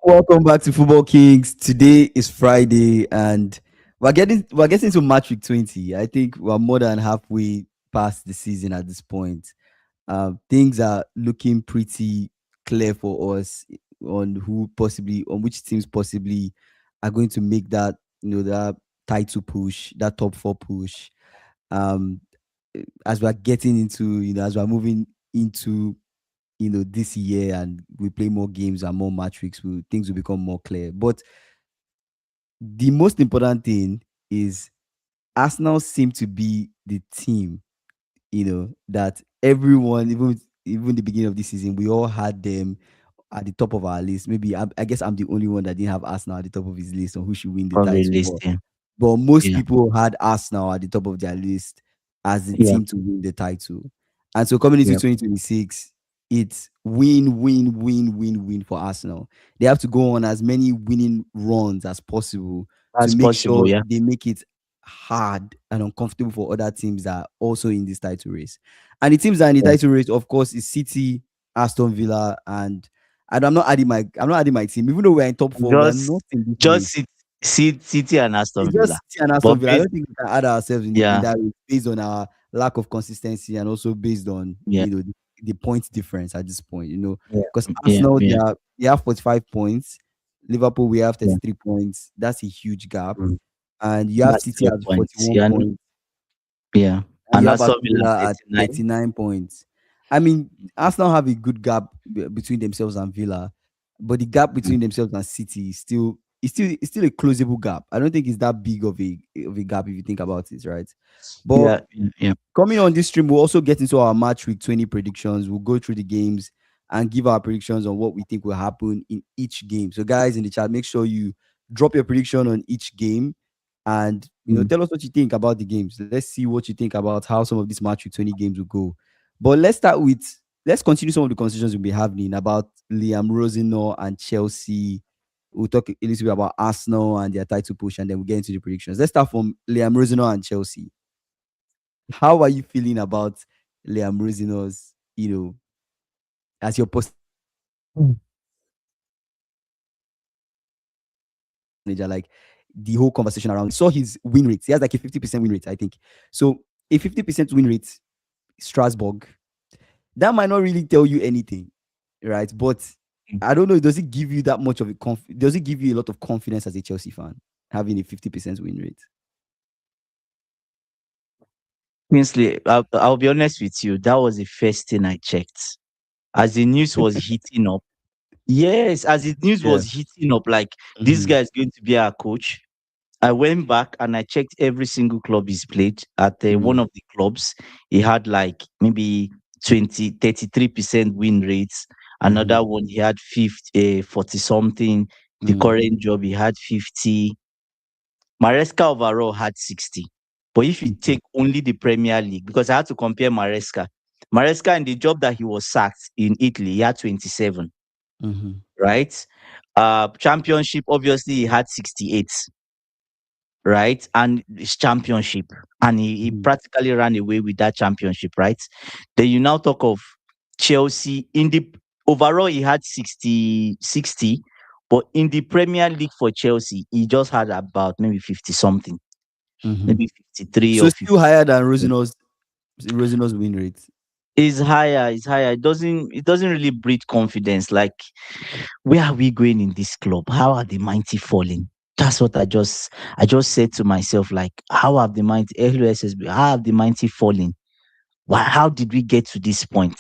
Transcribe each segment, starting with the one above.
Welcome back to Football Kings. Today is Friday, and we're getting to match week 20. I think we're more than halfway past the season at this point. Things are looking pretty clear for us on which teams possibly are going to make that title push, that top four push. Um, as we're getting into, as we're moving into this year and we play more games and more match weeks, things will become more clear. But the most important thing is Arsenal seem to be the team, that everyone, even the beginning of this season, we all had them at the top of our list. Maybe I guess I'm the only one that didn't have Arsenal at the top of his list on who should win the Probably title. But, listing. but most Yeah, people had Arsenal at the top of their list as the yeah, team to win the title. And so coming into yeah. 2026, it's win, win, win, win, win for Arsenal. They have to go on as many winning runs as possible to That's make possible. sure Yeah, they make it hard and uncomfortable for other teams that are also in this title race. And the teams that are in the yeah. title race, of course, is City, Aston Villa, and I'm not adding my team. Even though we're in top four, we are Just, not in this just race. City and It's Aston just Villa. City and Aston But Villa. I don't think we can add ourselves in yeah, that race based on our lack of consistency and also based on yeah, the point difference at this point. yeah, Because yeah, Arsenal yeah, they have 45 points. Liverpool we have yeah. 33 points. That's a huge gap. Mm. And you have That's City fair at points. 41 Yeah, points. yeah. And And you have Aston Aston Villa Villa at 39. 39 points. I mean, Arsenal have a good gap between themselves and Villa, but the gap Mm. between themselves and City is still a closable gap. I don't think it's that big of a gap if you think about it, right? But Yeah, yeah, yeah. coming on this stream, we'll also get into our match week 20 predictions. We'll go through the games and give our predictions on what we think will happen in each game. So, guys in the chat, make sure you drop your prediction on each game and Mm. tell us what you think about the games. Let's see what you think about how some of these match week 20 games will go. But let's continue some of the conversations we'll be having about Liam Rosenior and Chelsea. We'll talk a little bit about Arsenal and their title push, and then we'll get into the predictions. Let's start from Liam Rosenior and Chelsea. How are you feeling about Liam Rosinor's, as your post Mm. manager, like the whole conversation around? Saw his win rate. He has like a 50% win rate, I think. So a 50% win rate, Strasbourg, that might not really tell you anything, right? But I don't know. Does it give you that much of a does it give you a lot of confidence as a Chelsea fan having a 50% win rate? Kingsley, I'll be honest with you. That was the first thing I checked. As the news was heating up. Yes, as the news Yeah. was heating up, like this Mm-hmm. guy is going to be our coach. I went back and I checked every single club he's played. At one Mm-hmm. of the clubs, he had like maybe 33% win rates. Mm-hmm. Another one, he had 50, 40 something. The current job, he had 50. Maresca overall had 60. But if you Mm-hmm. take only the Premier League, because I had to compare Maresca. Maresca in the job that he was sacked in Italy, he had 27, Mm-hmm. right? Championship, obviously, he had 68, right? And it's championship. And he Mm-hmm. practically ran away with that championship, right? Then you now talk of Chelsea. In the overall, he had 60, but in the Premier League for Chelsea, he just had about maybe 50 something, Mm-hmm. maybe 53 So or still 50. higher than Rosinor's win rate. Is higher, is higher. It doesn't really breed confidence. Like, where are we going in this club? How are the mighty falling? That's what I just said to myself, like, how have the mighty LUSSB, how have the mighty fallen? Why, how did we get to this point?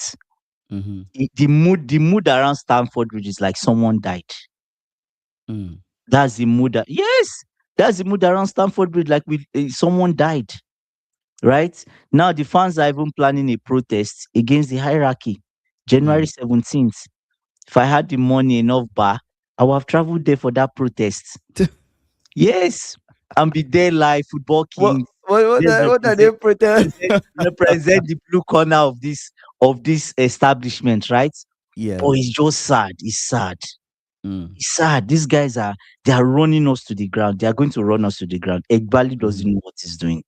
Mm-hmm. The mood around Stamford Bridge is like someone died. Mm. That's the mood yes, that's the mood around Stamford Bridge, like someone died. Right? Now the fans are even planning a protest against the hierarchy. January Mm. 17th. If I had the money enough bar, I would have traveled there for that protest. Yes. And be there live, football What kings. Let's what are they pretend? represent the blue corner of this establishment, right? Yeah. But it's just sad. It's sad. Mm. It's sad. These guys they are running us to the ground. They are going to run us to the ground. Egbali doesn't Mhm. know what he's doing.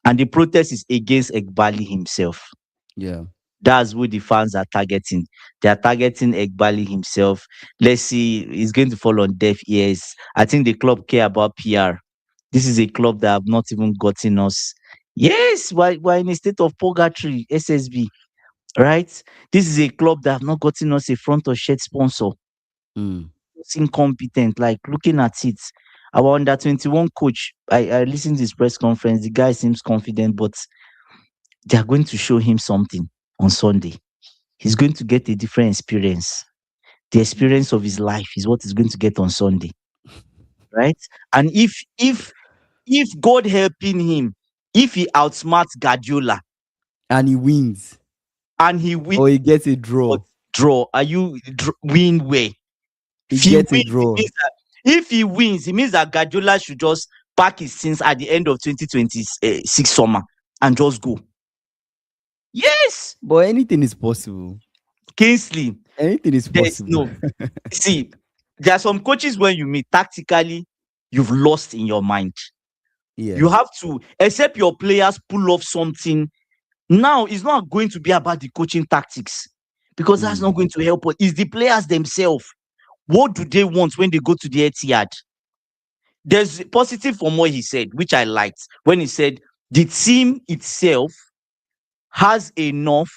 And the protest is against Egbali himself. Yeah. That's who the fans are targeting. They are targeting Egbali himself. Let's see, he's going to fall on deaf ears. I think the club care about PR. This is a club that have not even gotten us. Yes, we're in a state of purgatory, SSB, right? This is a club that have not gotten us a front or shirt sponsor. Mm. It's incompetent. Like looking at it, our under 21 coach, I listened to his press conference. The guy seems confident, but they are going to show him something on Sunday. He's going to get a different experience. The experience of his life is what he's going to get on Sunday, right? And if God helping him, if he outsmarts Guardiola And he wins, and he win or he gets a or draw. draw, are you win where? He If he gets a wins, it draw. means that if he wins, it means that Guardiola should just pack his sins at the end of 2026 summer and just go. Yes, But anything is possible. Kingsley, Anything is there's possible. no. See, there are some coaches when you meet tactically, you've lost in your mind. You Yes. have to, except your players pull off something. Now it's not going to be about the coaching tactics because that's Mm. not going to help us. It's the players themselves. What do they want when they go to the Etihad? There's positive from what he said, which I liked when he said the team itself has enough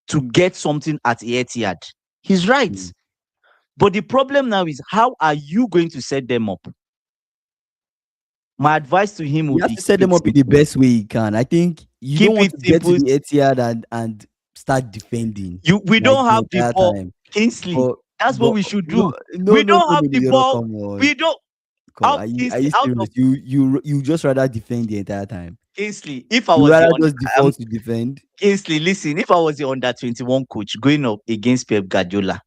to get something at the Etihad. He's right. Mm. But the problem now is how are you going to set them up? My advice to him He would has be to set keep them it up in the simple. best way he can. I think you don't Keep want it to get to simple. the Etihad and start defending We like don't the have the entire ball, time. Kingsley. But That's what but we should no do. no We no don't no have no the no, no, ball. come on. We don't Come on. Are Kingsley you out of serious? You just rather defend the entire time. Kingsley. If I You was the rather on just default to defend. Kingsley, listen, if I was the under 21 coach going up against Pep Guardiola,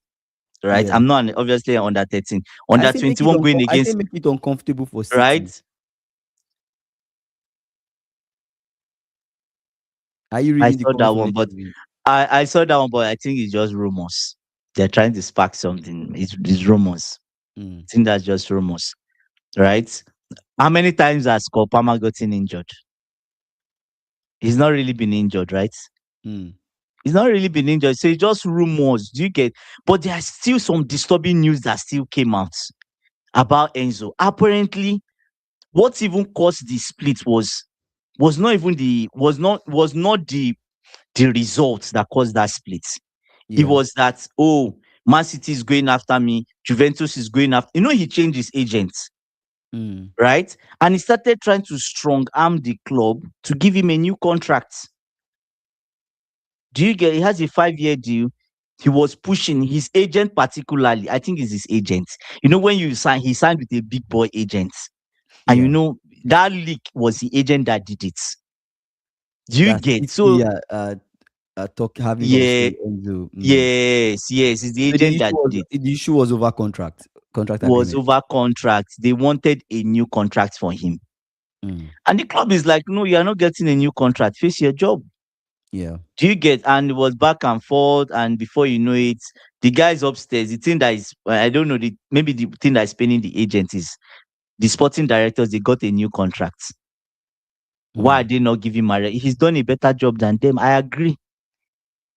right? Yeah. I'm not obviously under 13. I Under say make it 21 going I say against, make it uncomfortable for City. right? Are you I reading the saw that comments from one, but HSV? I saw that one, but I think it's just rumors. They're trying to spark something. It's rumors. Mm. I think that's just rumors, right? How many times has Kopama gotten injured? He's not really been injured, right? Mm. He's not really been injured. So it's just rumors. Do you get? But there are still some disturbing news that still came out about Enzo. Apparently, what even caused the split was not even the was not the results that caused that split. It Yeah. was that, oh, Man City is going after me, Juventus is going after. He changed his agents, Mm. right? And he started trying to strong arm the club to give him a new contract. Do you get? He has a 5-year deal. He was pushing his agent, particularly. I think it's his agent. When you sign, he signed with a big boy agent, and Yeah. that leak was the agent that did it. Do you That get? So City talk having conversation yeah, with Enzo. Mm. yes, it's the So agent that did it. the issue was over contract Was agreement. over contract. They wanted a new contract for him. Mm. And the club is like, no, you are not getting a new contract. Face your job. Yeah. Do you get? And it was back and forth. And before you know it, the guys upstairs, the thing that is, I don't know, maybe the thing that is paying the agent is the sporting directors, they got a new contract. Why are Mm. they not giving Maria? He's done a better job than them. I agree.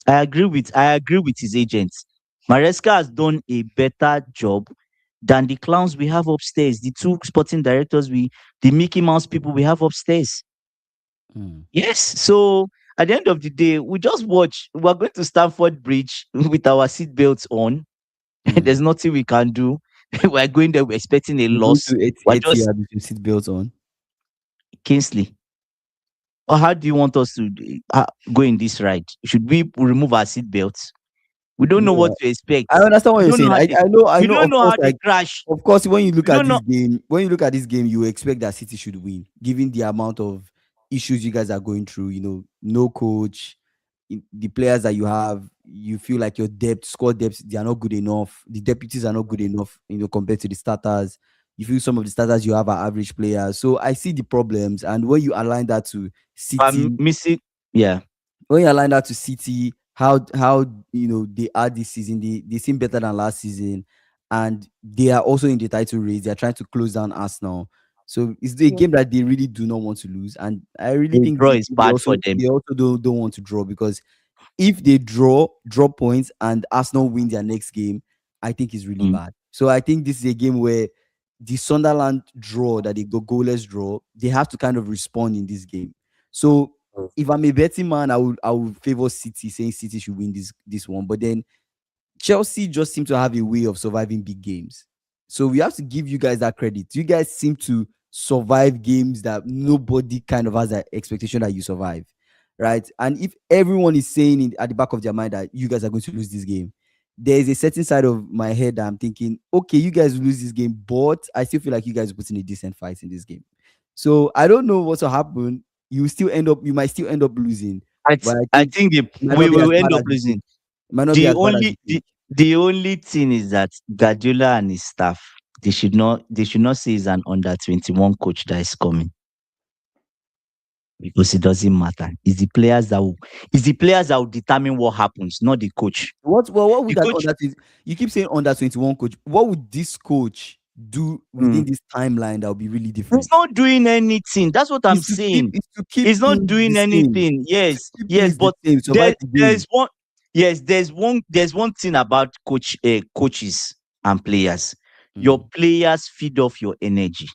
I agree with his agents. Maresca has done a better job than the clowns we have upstairs, the two sporting directors, the Mickey Mouse people we have upstairs. Mm. Yes. So at the end of the day, we just watch. We're going to Stamford Bridge with our seatbelts on. There's Mm. nothing we can do. We're going there, we're expecting a You're going loss. to We're just Etihad with your seatbelt on. Kingsley. Or how do you want us to go in this ride? Should we remove our seatbelts? We don't know what No, to expect. I understand what We you're don't know saying. how they I we know, don't of know course, how they like, crash. of course, when you look We at don't this know. game, you expect that City should win, given the amount of issues you guys are going through. No coach, the players that you have, you feel like your squad depth, they are not good enough. The deputies are not good enough, compared to the starters. You feel some of the starters you have are average players. So I see the problems, and when you align that to I'm City, missing. Yeah. when you align that to City, how they are this season, they seem better than last season, and they are also in the title race. They are trying to close down Arsenal. So it's a game that they really do not want to lose, and I really A think draw is they bad for also them. don't want to draw because If they draw points and Arsenal win their next game, I think it's really Mm. bad. So I think this is a game where the Sunderland draw, that they go goalless draw, they have to kind of respond in this game. So if I'm a betting man, I would favor City, saying City should win this one. But then Chelsea just seem to have a way of surviving big games. So we have to give you guys that credit. You guys seem to survive games that nobody kind of has an expectation that you survive, right? And if everyone is saying at the back of their mind that you guys are going to lose this game, there is a certain side of my head that I'm thinking, okay, you guys will lose this game, but I still feel like you guys are putting a decent fight in this game. So I don't know what will happen. You might still end up losing, but I I think think it might we not be as will bad end up as you think. losing. It might not be The as bad as only you think. the only thing is that Guardiola and his staff, they should not say it's an under 21 coach that is coming, because it doesn't matter. It's the players that will determine what happens, not the coach. What The would coach you keep saying under 21 coach? What would this coach do mm, within this timeline that would be really he's different? not doing anything. That's what I'm saying. Is to keep He's not things doing the same. anything. Is to Yes, keep yes, things the but same. Survive there the there's game. one yes, there's one thing about coaches and players. Your Mm, players feed off your energy.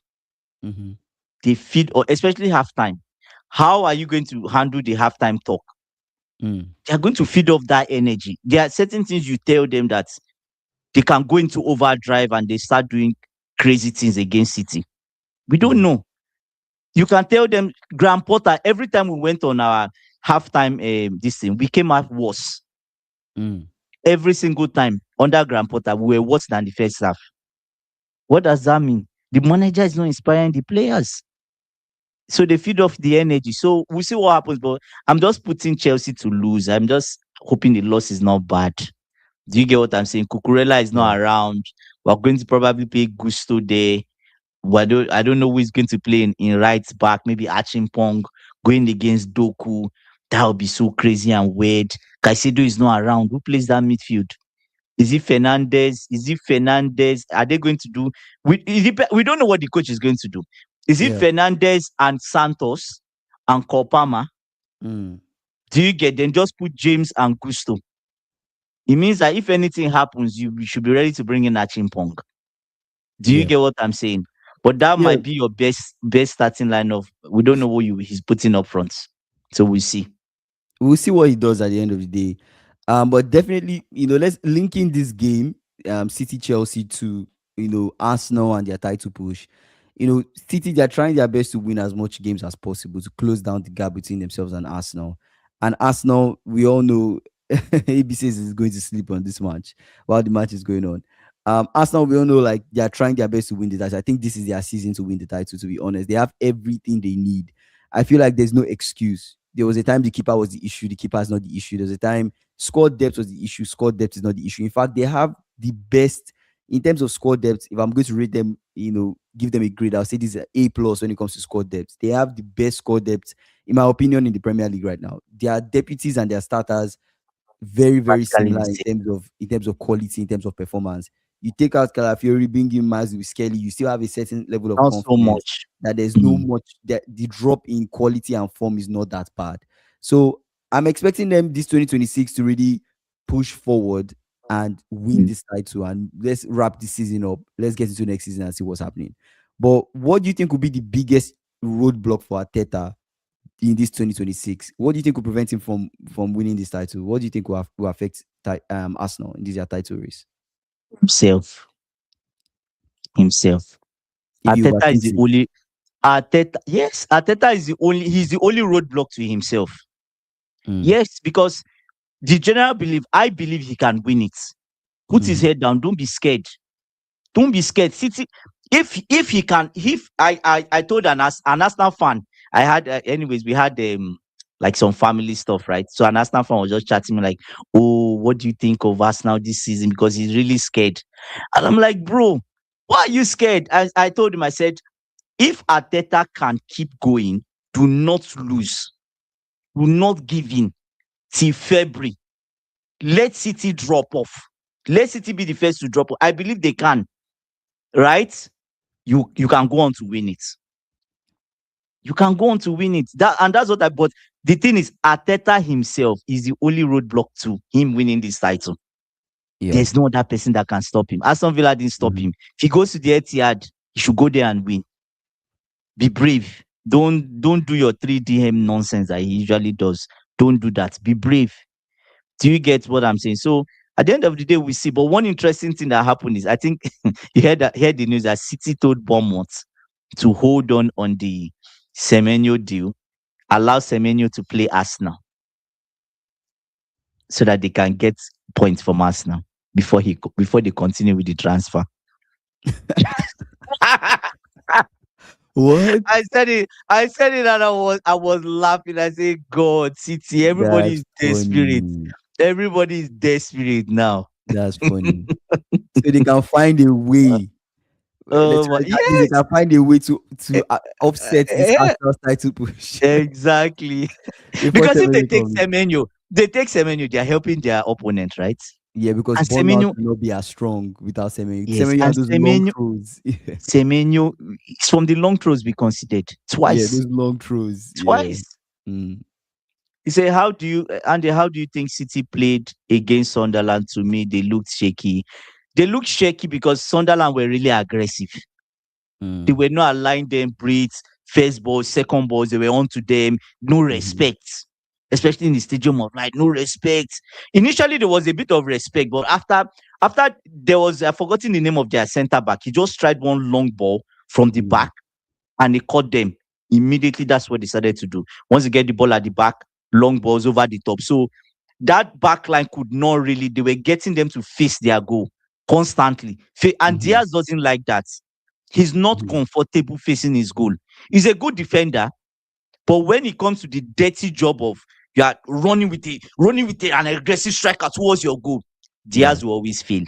mm-hmm, They feed, or especially halftime. How are you going to handle the halftime talk? mm, They are going to feed off that energy. There are certain things you tell them that they can go into overdrive and they start doing crazy things against City. We don't mm, know. You can tell them, Graham Potter, every time we went on our halftime this thing, we came out worse. mm. Every single time under Graham Potter, we were worse than the first half. What does that mean? The manager is not inspiring the players. So they feed off the energy. So we'll see what happens. But I'm just putting Chelsea to lose. I'm just hoping the loss is not bad. Do you get what I'm saying? Cucurella is Yeah. not around. We're going to probably play Gusto there. I don't know who is going to play in right back. Maybe Achimpong going against Doku. That would be so crazy and weird. Caicedo is not around. Who plays that midfield? Is it Fernandez? Is it Fernandez? Are they going to do? We don't know what the coach is going to do. Is it Yeah. Fernandez and Santos and Kopama? Mm, Do you get? Then just put James and Gusto. It means that if anything happens, you should be ready to bring in Achimpong. Do you yeah. get what I'm saying? But that Yeah. might be your best starting line of. We don't know what he's putting up front, so we'll see. We'll see what he does at the end of the day. But definitely, let's link in this game, City Chelsea, to Arsenal and their title push. City, they're trying their best to win as much games as possible to close down the gap between themselves and Arsenal. And Arsenal, we all know ABC is going to sleep on this match while the match is going on. Arsenal, we all know, like, they are trying their best to win the title. I think this is their season to win the title, to be honest. They have everything they need. I feel like there's no excuse. There was a time the keeper was the issue. The keeper is not the issue. There's a time squad depth was the issue. Squad depth is not the issue. In fact, they have the best in terms of squad depth. If I'm going to rate them, give them a grade, I'll say this is A plus when it comes to squad depth. They have the best squad depth, in my opinion, in the Premier League right now. Their deputies and their starters very, very Practically similar the in same. terms of quality, in terms of performance. You take out Calafiori, bring in Miles with Skelly, you still have a certain level of Not so confidence much. that there's no Mm, much that the drop in quality and form is not that bad. So I'm expecting them this 2026 to really push forward and win mm. this title. And let's wrap this season up. Let's get into next season and see what's happening. But what do you think would be the biggest roadblock for Ateta in this 2026? What do you think will prevent him from winning this title? What do you think will affect Arsenal in this year title race Himself, himself. if he Arteta is overthinks the it? only. Arteta, yes, Arteta is the only. He's the only roadblock to himself. Mm, Yes, because the general belief, I believe he can win it. Put his mhm, head down. Don't be scared. Don't be scared. City, if he can, if I told an Arsenal fan, I had anyways, we had like some family stuff, right? So an Arsenal fan was just chatting me like, "Oh, what do you think of Arsenal this season?" Because he's really scared, and I'm like, "Bro, why are you scared?" I told him, I said, "If Arteta can keep going, do not lose, do not give in till February. Let City drop off. Let City be the first to drop off. I believe they can, right? You can go on to win it. You can go on to win it. That's what I. But the thing is, Arteta himself is the only roadblock to him winning this title. Yeah. There's no other person that can stop him. Aston Villa didn't stop Mhm. him. If he goes to the Etihad, he should go there and win. Be brave. Don't do your 3DM nonsense that he usually does. Don't do that. Be brave. Do you get what I'm saying? So at the end of the day, we see. But one interesting thing that happened is, I think you heard the news that City told Bournemouth to hold on the Semenyo deal, allow Semenyo to play Arsenal so that they can get points from Arsenal before they continue with the transfer. What? I said it, and I was laughing. I said, God, City, everybody That's is desperate. funny. Everybody is desperate now. That's funny. So they can find a way. That means they Yes, can find a way to eh, offset this eh, Arsenal title push exactly. before Because if they Semenyo take comes. Semenyo, they are helping their opponent, right? Yeah, because And Bournemouth Semenyo, will not be as strong without Semenyo. yes, Semenyo and has those long throws. Semenyo is from the long throws we considered Yeah, twice, those long throws. Yeah. twice. Mm. He said, Andy, how do you think City played against Sunderland? To me, they looked shaky. They looked shaky because Sunderland were really aggressive. They Mm. were not allowing them breathe. First ball, second balls, they were on to them. No Mhm. respect. Especially in the stadium of light, no respect. Initially, there was a bit of respect, but after there was, I've forgotten the name of their centre back. He just tried one long ball from the Mm. back and he caught them. Immediately, that's what they started to do. Once you get the ball at the back, long balls over the top. So that back line could not really, they were getting them to face their goal constantly. And Mhm. Diaz doesn't like that. He's not Mhm. comfortable facing his goal. He's a good defender, but when it comes to the dirty job of you are an aggressive striker towards your goal, Yeah. Diaz will always fail.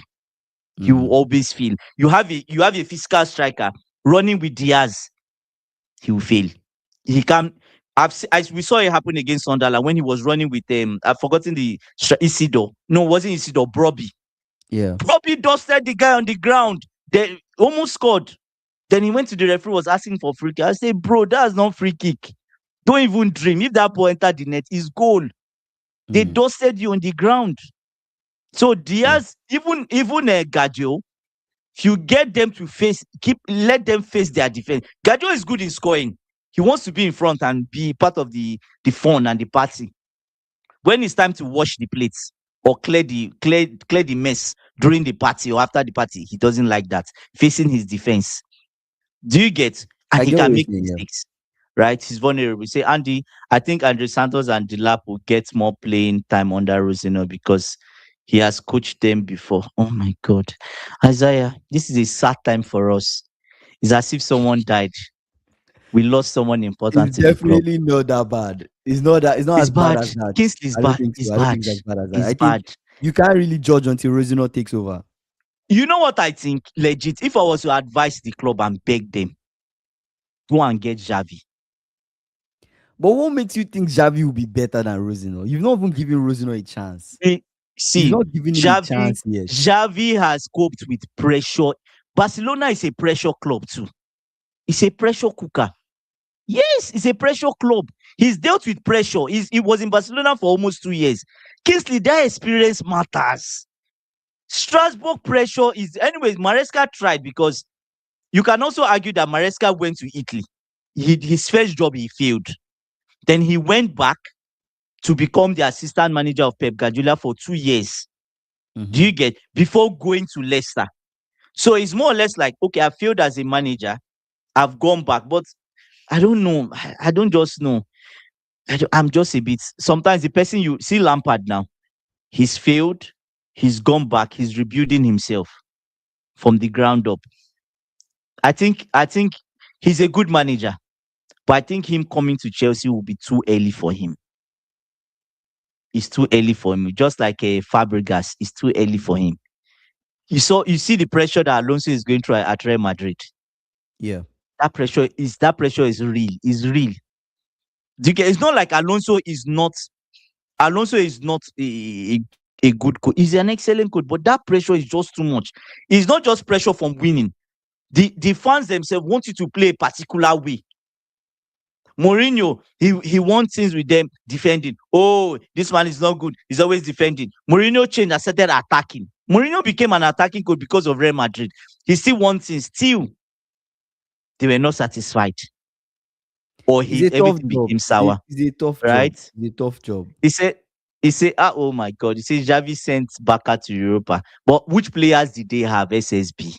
He will Mm. always fail. You have a physical striker running with Diaz, he will fail. He can. We saw it happen against Sunderland when he was running with I've forgotten Isidore. No, it wasn't Isidore. Brobbey. Yeah. Brobbey dusted the guy on the ground. They almost scored. Then he went to the referee, was asking for free kick. I said, bro, that's not free kick. Don't even dream. If that ball entered the net, it's goal. They Mm. dusted you on the ground. So Yeah. Diaz, even Gadio, if you get them to let them face their defense. Gadio is good in scoring. He wants to be in front and be part of the fun and the party. When it's time to wash the plates or clear the mess during the party or after the party, he doesn't like that. Facing his defense. Do you get? And I he get what can you're make saying. Yeah. mistakes, right? He's vulnerable. Say, Andy, I think Andre Santos and Delap will get more playing time under Rosenior because he has coached them before. Oh my God. Isaiah, this is a sad time for us. It's as if someone died. We lost someone It's important to the club. definitely not that bad. It's not that. It's not It's as bad bad. as that. Kingsley is I don't bad. think It's so. I don't bad. think it's as bad as that. It's I think bad. you can't really judge until Rosino takes over. You know what I think? Legit. If I was to advise the club and beg them, go and get Xavi. But what makes you think Xavi will be better than Rosino? You've not even given Rosino a chance. See, You've see, not given him a Xavi, chance yet. Xavi has coped with pressure. Barcelona is a pressure club too. It's a pressure cooker. Yes, it's a pressure club. He's dealt with pressure. He was in Barcelona for almost 2 years. Kingsley, that experience matters. Strasbourg pressure is, anyways, Maresca tried because you can also argue that Maresca went to Italy. His first job, he failed. Then he went back to become the assistant manager of Pep Guardiola for 2 years. Do you Mhm. get? Before going to Leicester. So it's more or less like, okay, I failed as a manager. I've gone back, but I don't know. I don't just know. I'm just a bit. Sometimes the person you see Lampard now, he's failed. He's gone back. He's rebuilding himself from the ground up. I think he's a good manager, but I think him coming to Chelsea will be too early for him. It's too early for him. Just like a Fabregas, it's too early for him. You see the pressure that Alonso is going through at Real Madrid. Yeah. That pressure is real. Is real. It's not like Alonso is not a good coach. He's an excellent coach, but that pressure is just too much. It's not just pressure from winning. The fans themselves want you to play a particular way. Mourinho, he wants things with them defending. Oh, this man is not good. He's always defending. Mourinho changed and started attacking. Mourinho became an attacking coach because of Real Madrid. He still wants things. Still, they were not satisfied, or It's a tough everything job. became sour. It's a tough job. Right? It's a tough job. He said, oh my God. He said Xavi sent Barca to Europa. But which players did they have? SSB.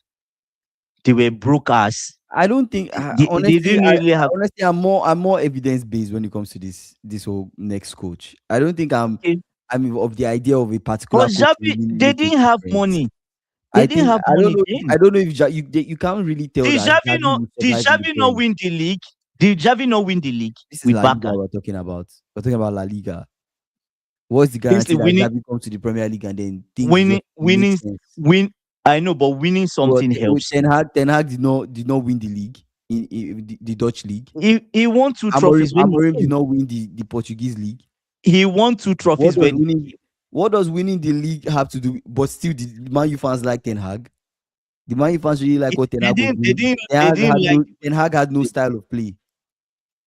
They were broke ass. I don't think They didn't really have. honestly I'm more evidence based when it comes to this whole next coach. I don't think Okay. I'm of the idea of a particular But coach Xavi, really they making didn't have difference. money. They I didn't think have money then. I don't know if you can't really tell Did that Xavi Xavi not? will Did survive in the Xavi not Prem. win the league? Did Xavi not win the league This is with La Liga Barca? we're talking about. We're talking about La Liga. What's the Kingsley guarantee that winning, Xavi comes to the Premier League and then things winning, just make winning, sense? win. I know, but winning Well, something helps. Ten Hag did not win the league in the Dutch league. He won two trophies when he Amorim did came. not win the Portuguese league. He won two What trophies does when he winning came. what does winning the league have to do? But still, the Man U fans like Ten Hag. The Man U fans really like what Ten They Hag was didn't. They doing. didn't. They didn't like. Ten Hag had no style of play.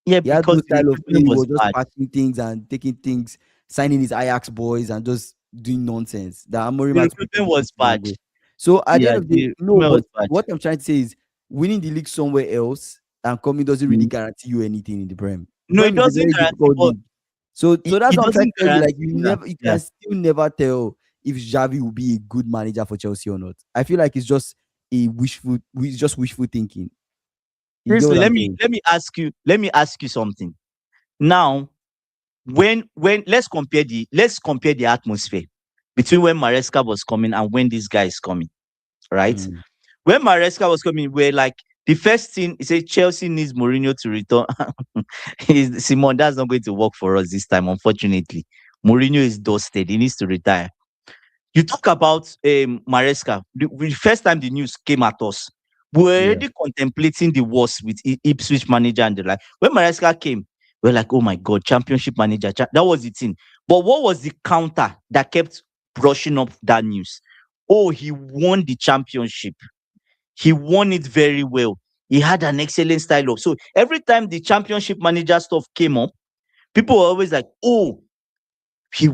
Yeah, He had no because the style of play. recruitment He was was just bad. patching things and taking things, signing his Ajax boys and just doing nonsense. That Amorim The had to put recruitment everything was to one bad. go. So at the end Yeah, of the day, the no. recruitment But was bad. what I'm trying to say is, winning the league somewhere else and coming doesn't really Mm. guarantee you anything in the Prem. The No, it Prem is a doesn't very guarantee, difficult but league. So that's it what I'm trying doesn't to tell you. Like guarantee that. you Yeah. can still never tell if Xavi will be a good manager for Chelsea or not. I feel like it's just wishful thinking. You get Seriously, what I'm saying? let me ask you something. Now, when let's compare the atmosphere between when Maresca was coming and when this guy is coming, right? Mm. When Maresca was coming, we're like, the first thing he said, Chelsea needs Mourinho to return. Simon, that's not going to work for us this time, unfortunately. Mourinho is dusted. He needs to retire. You talk about Maresca. The first time the news came at us, we were Yeah. already contemplating the worst with Ipswich manager and the like. When Maresca came, we are like, oh my God, championship manager. That was the thing. But what was the counter that kept brushing up that news? Oh, he won the championship. He won it very well. He had an excellent style of. So every time the championship manager stuff came up, people were always like, oh, he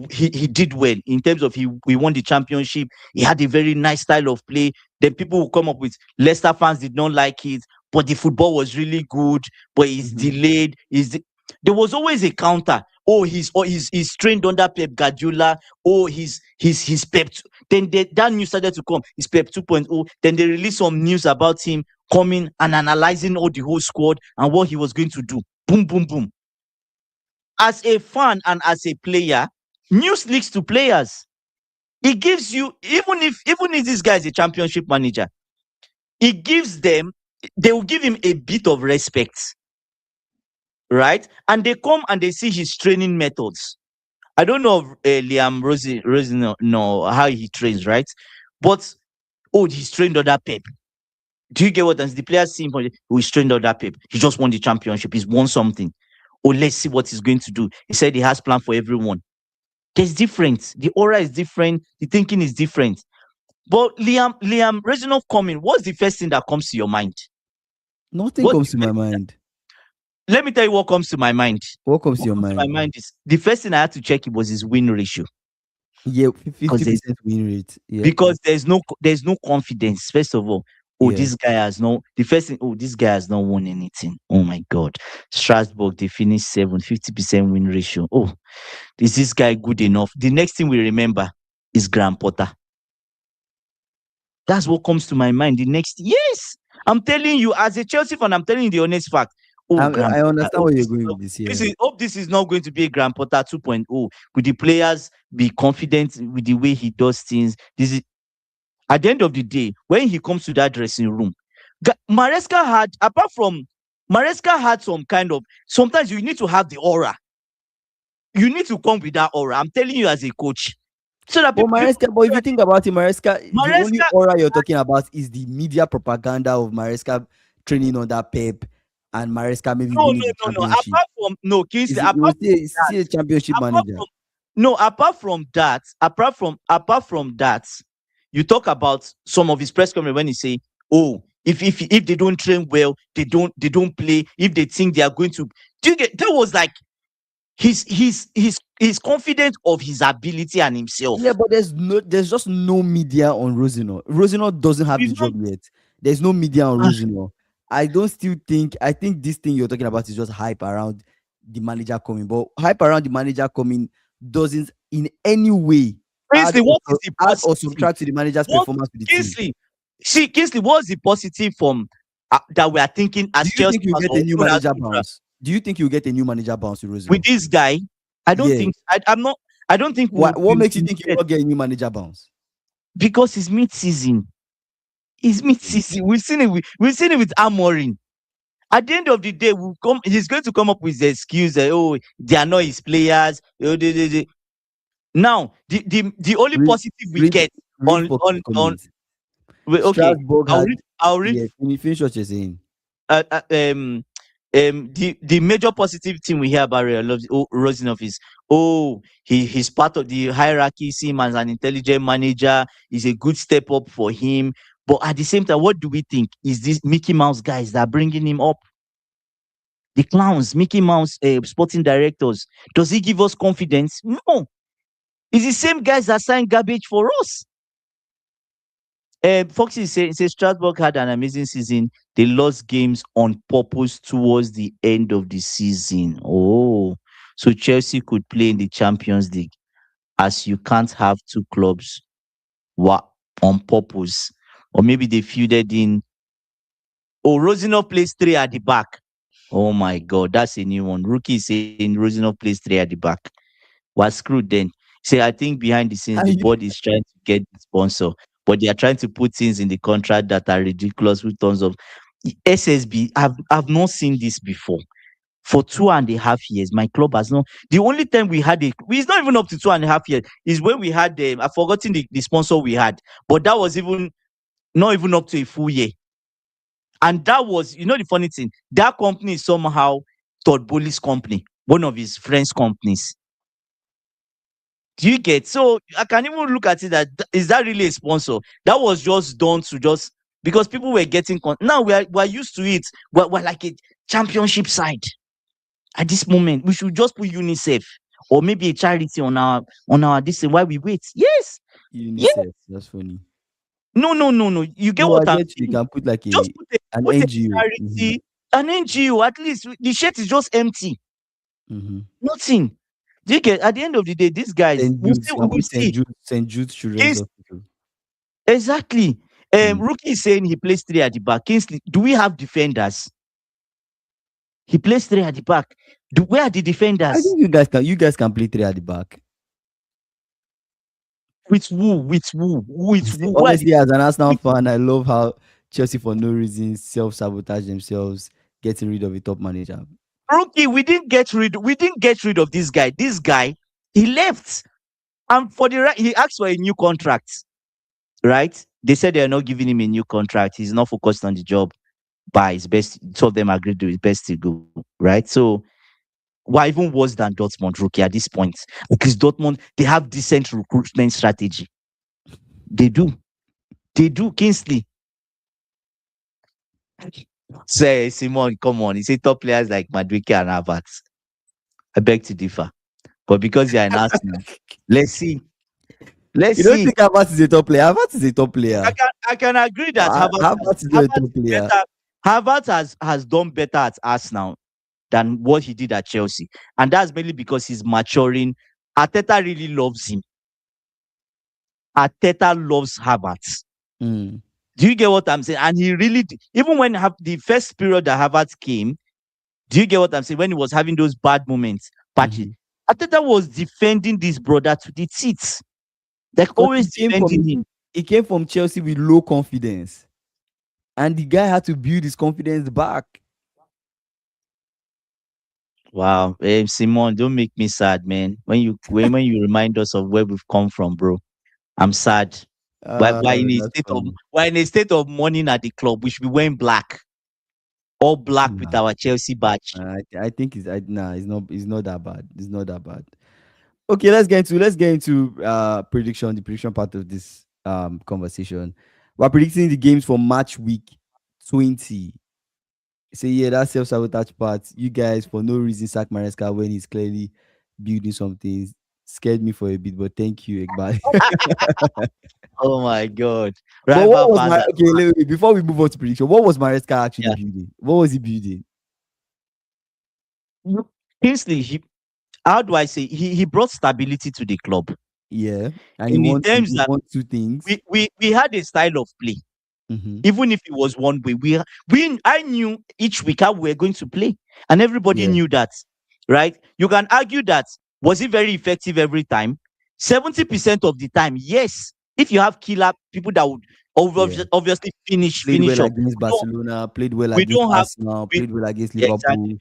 did well in terms of he won the championship. He had a very nice style of play. Then people will come up with Leicester fans did not like it, but the football was really good. But he's Mhm. delayed. There was always a counter. Oh, he's trained under Pep Guardiola. Oh, he's Pep. Then that news started to come. He's Pep 2.0. Then they released some news about him coming and analyzing all the whole squad and what he was going to do. Boom, boom, boom. As a fan and as a player, news leaks to players. It gives you, even if this guy is a championship manager, it gives them, they will give him a bit of respect, right? And they come and they see his training methods. I don't know if Liam Rosenior know how he trains, right? But oh, he's trained under Pep. Do you get what? As the players see him, oh, he's trained under Pep. He just won the championship. He's won something. Oh, let's see what he's going to do. He said he has plan for everyone. There's different. The aura is different. The thinking is different. But Liam Reginald coming, what's the first thing that comes to your mind? Nothing What's comes the to my first thing mind. Let me tell you what comes to my mind. What comes to What your comes to my mind? mind is the first thing I had to check it was his win ratio. Yeah, Because there's 50% win rate. Yeah, because there's no confidence. First of all, oh, yeah. this guy has no the first thing, oh, this guy has not won anything. Oh my god. Strasbourg, they finished 50% win ratio. Oh, is this guy good enough? The next thing we remember is Graham Potter. That's what comes to my mind. The next, yes, I'm telling you, as a Chelsea fan, I'm telling you the honest fact. Oh, Graham I Potter. understand where you're going with this. This Yeah. is hope this is not going to be a Graham Potter 2.0. Will the players be confident with the way he does things? This is at the end of the day, when he comes to that dressing room, Maresca had some kind of, sometimes you need to have the aura. You need to come with that aura. I'm telling you as a coach. So that But people Maresca, but if you think about it, Maresca, the only Maresca, aura you're talking about is the media propaganda of Maresca training under Pep and Maresca maybe no, winning no, the no, no. championship. Apart from no, Kingsley, He was still a championship apart manager. from no, apart from that, you talk about some of his press conference when he say, oh, if they don't train well, they don't play. If they think they are going to Do you get that? Was like he's confident of his ability and himself. Yeah, but there's just no media on Rosenior. Rosenior doesn't have We've the not job yet. There's no media on ah, Rosenior. I think this thing you're talking about is just hype around the manager coming. But hype around the manager coming doesn't in any way Kingsley, what is the add or positive? subtract to the manager's What performance with the team. Kingsley? See, Kingsley, what's the positive from that we are thinking Do as you Chelsea think you fans get or a new even as manager neutral bounce? Do you think you get a new manager bounce with with Rosenior? this guy? I don't Yeah. think I'm not. I don't think Why, what makes you we think you will get not get a new manager bounce? because it's mid-season. It's mid-season. We've seen it with Amorim. At the end of the day, he's going to come up with the excuse that oh they are not his players. Oh, Now the only Read, positive we read, get read Fox's on comments. wait, okay, Strasbourg I'll had, read I'll read yeah, finish what you're saying. uh, uh, um the major positive thing we hear about Rosinov is he's part of the hierarchy. See him as an intelligent manager is a good step up for him. But at the same time, what do we think is these Mickey Mouse guys that are bringing him up? The clowns, Mickey Mouse, sporting directors. Does he give us confidence? No. It's the same guys that sign garbage for us. Foxy says Strasbourg had an amazing season. They lost games on purpose towards the end of the season. Oh, so Chelsea could play in the Champions League, as you can't have two clubs on purpose. Or maybe they feuded in. Oh, Rosinov plays three at the back. Oh my God, that's a new one. Rookie is saying Rosinov plays three at the back. Was screwed then. Say, I think behind the scenes, the And you, board is trying to get the sponsor, but they are trying to put things in the contract that are ridiculous with tons of SSB. I've not seen this before. For 2.5 years, my club has not. The only time we had it's not even up to 2.5 years, is when we had I've forgotten the sponsor we had, but that was even not even up to a full year. And that was, the funny thing, that company is somehow Todd Bowley's company, one of his friends' companies. Do you get? So I can even look at it that is that really a sponsor? That was just done to just because people were getting now we're used to it. We're like a championship side at this moment. We should just put UNICEF or maybe a charity on our this thing while we wait. Yes, yeah. UNICEF, that's funny. No. You get No, I what I'm get you. You saying? can put like Just an put a NGO. charity, an NGO. At least the shirt is just empty. Mm-hmm. Nothing. Do you get? At the end of the day, these guys St. Jude's. You can we'll put see. St. Jude's Children's Kings, Hospital. exactly. Mm. Rookie is saying he plays three at the back. Kingsley, do we have defenders? He plays three at the back. Where are the I defenders? think you guys can play three at the back. With who? With who? With who? Where are the Honestly, as an Arsenal fan, I love how Chelsea, for no reason, self-sabotage themselves, getting rid of a top manager. Rookie? We didn't get rid of this guy. This guy, he left. And for the right, he asked for a new contract. Right? They said they are not giving him a new contract. He's not focused on the job. By his best, two of them agreed to his best to go. Right? So why even worse than Dortmund, Rookie, at this point? Because Dortmund, they have decent recruitment strategy. They do. They do, Kingsley. Say, Simon, come on. He said top players like Madueke and Havertz. I beg to differ. But because you're an Arsenal, let's see. Let's You don't see. think Havertz is a top player? Havertz is a top player. I can agree that Havertz is not a Havertz top is player. better. Havertz has done better at Arsenal than what he did at Chelsea. And that's mainly because he's maturing. Arteta really loves him. Arteta loves Havertz. Mm. Do you get what I'm saying? And he really, even when the first period that Havertz came, do you get what I'm saying? When he was having those bad moments, patchy, Mhm. Arteta was defending this brother to the teeth, like But always defending him. he came from Chelsea with low confidence, and the guy had to build his confidence back. Wow, Simon, don't make me sad, man. When you remind us of where we've come from, bro, I'm sad. That's funny. We're in a state of mourning at the club. We should be wearing black, all black with Nah, our Chelsea badge. I think nah, it's not that bad. It's not that bad. Okay, let's get into the prediction part of this conversation. We're predicting the games for match week 20. So yeah, that self-sabotage part, you guys for no reason sack Maresca when he's clearly building something. Scared me for a bit, but thank you, Ekbal. Oh my God. But what Rival was fans my are okay? Before we move on to prediction, what was Maresca actually yeah. building? What was he building? Kingsley, how do I say he brought stability to the club Yeah, and he in the wants he terms that wants two things. we had a style of play. Mm-hmm. Even if it was one way, I knew each week how we were going to play, and everybody Yeah, knew that, right? You can argue that was it very effective every time? 70% of the time, yes. If you have killer people that would yeah. obviously Played finish well up, against Barcelona. Played well we against don't have Arsenal. we Played well against exactly Liverpool.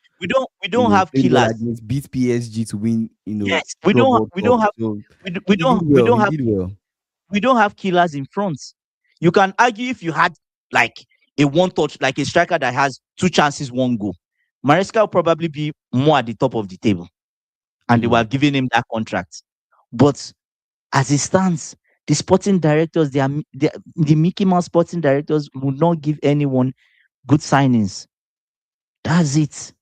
we don't have Played well killers. against beat PSG to win. Yes, Club World we Cup. don't have So he did we well. don't He have did well. we don't have killers in front. You can argue if you had like a one touch, like a striker that has two chances, one goal. Maresca will probably be more at the top of the table, and they Mm. were giving him that contract. But as it stands, the sporting directors, the Mickey Mouse sporting directors will not give anyone good signings. That's it.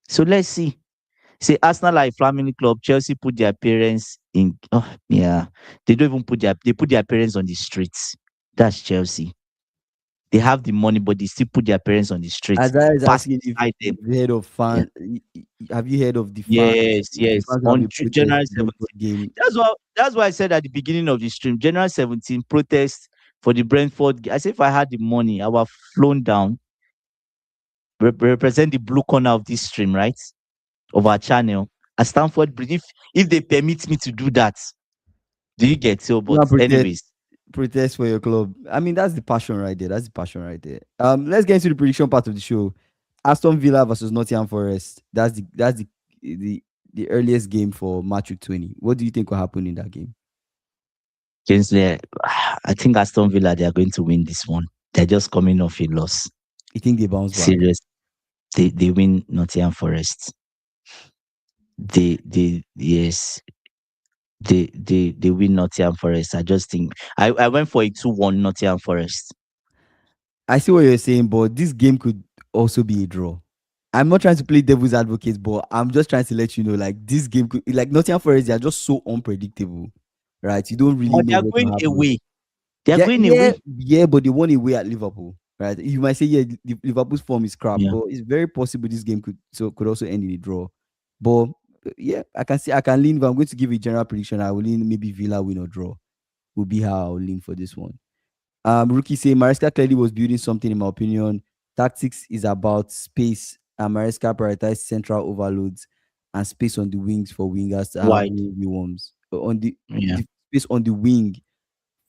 So let's see. Say Arsenal are a family club. Chelsea put their parents in. Oh yeah, they don't even put their parents on the streets. That's Chelsea. They have the money, but they still put their parents on the streets, Azar is pass asking if beside them. you've heard of Yeah. fan. Have you heard of the fans? Yes, The yes. fans who have On a protest January 17th. Brentford game. That's why I said at the beginning of the stream, January 17th protest for the Brentford. I said if I had the money, I would have flown down, represent the blue corner of this stream, right? Of our channel at Stamford Bridge. If they permit me to do that, do you get so? You But want anyways, protest for your club. I mean, that's the passion right there. That's the passion right there. Let's get into the prediction part of the show. Aston Villa versus Nottingham Forest. The the earliest game for match week 20. What do you think will happen in that game? Kingsley, I think Aston Villa they are going to win this one. They're just coming off a loss. You think they bounce back? Serious. They win Nottingham Forest. They yes. They win Nottingham Forest. I just think I went for a 2-1 Nottingham Forest. I see what you're saying, but this game could also be a draw. I'm not trying to play devil's advocate, but I'm just trying to let you know, like this game could, like Nottingham Forest, they are just so unpredictable, right? You don't really But they know are what going will happen. away. They are Yeah, going yeah, away. yeah, but they won away at Liverpool, right? You might say, yeah, Liverpool's form is crap, Yeah. but it's very possible this game could also end in a draw. But yeah, I can lean. If I'm going to give a general prediction, I will lean maybe Villa win or draw. Will be how I'll lean for this one. Rookie say Maresca clearly was building something in my opinion. Tactics is about space, and Maresca prioritized central overloads and space on the wings for wingers to have Wide. one-v-ones. Yeah. The space on the wing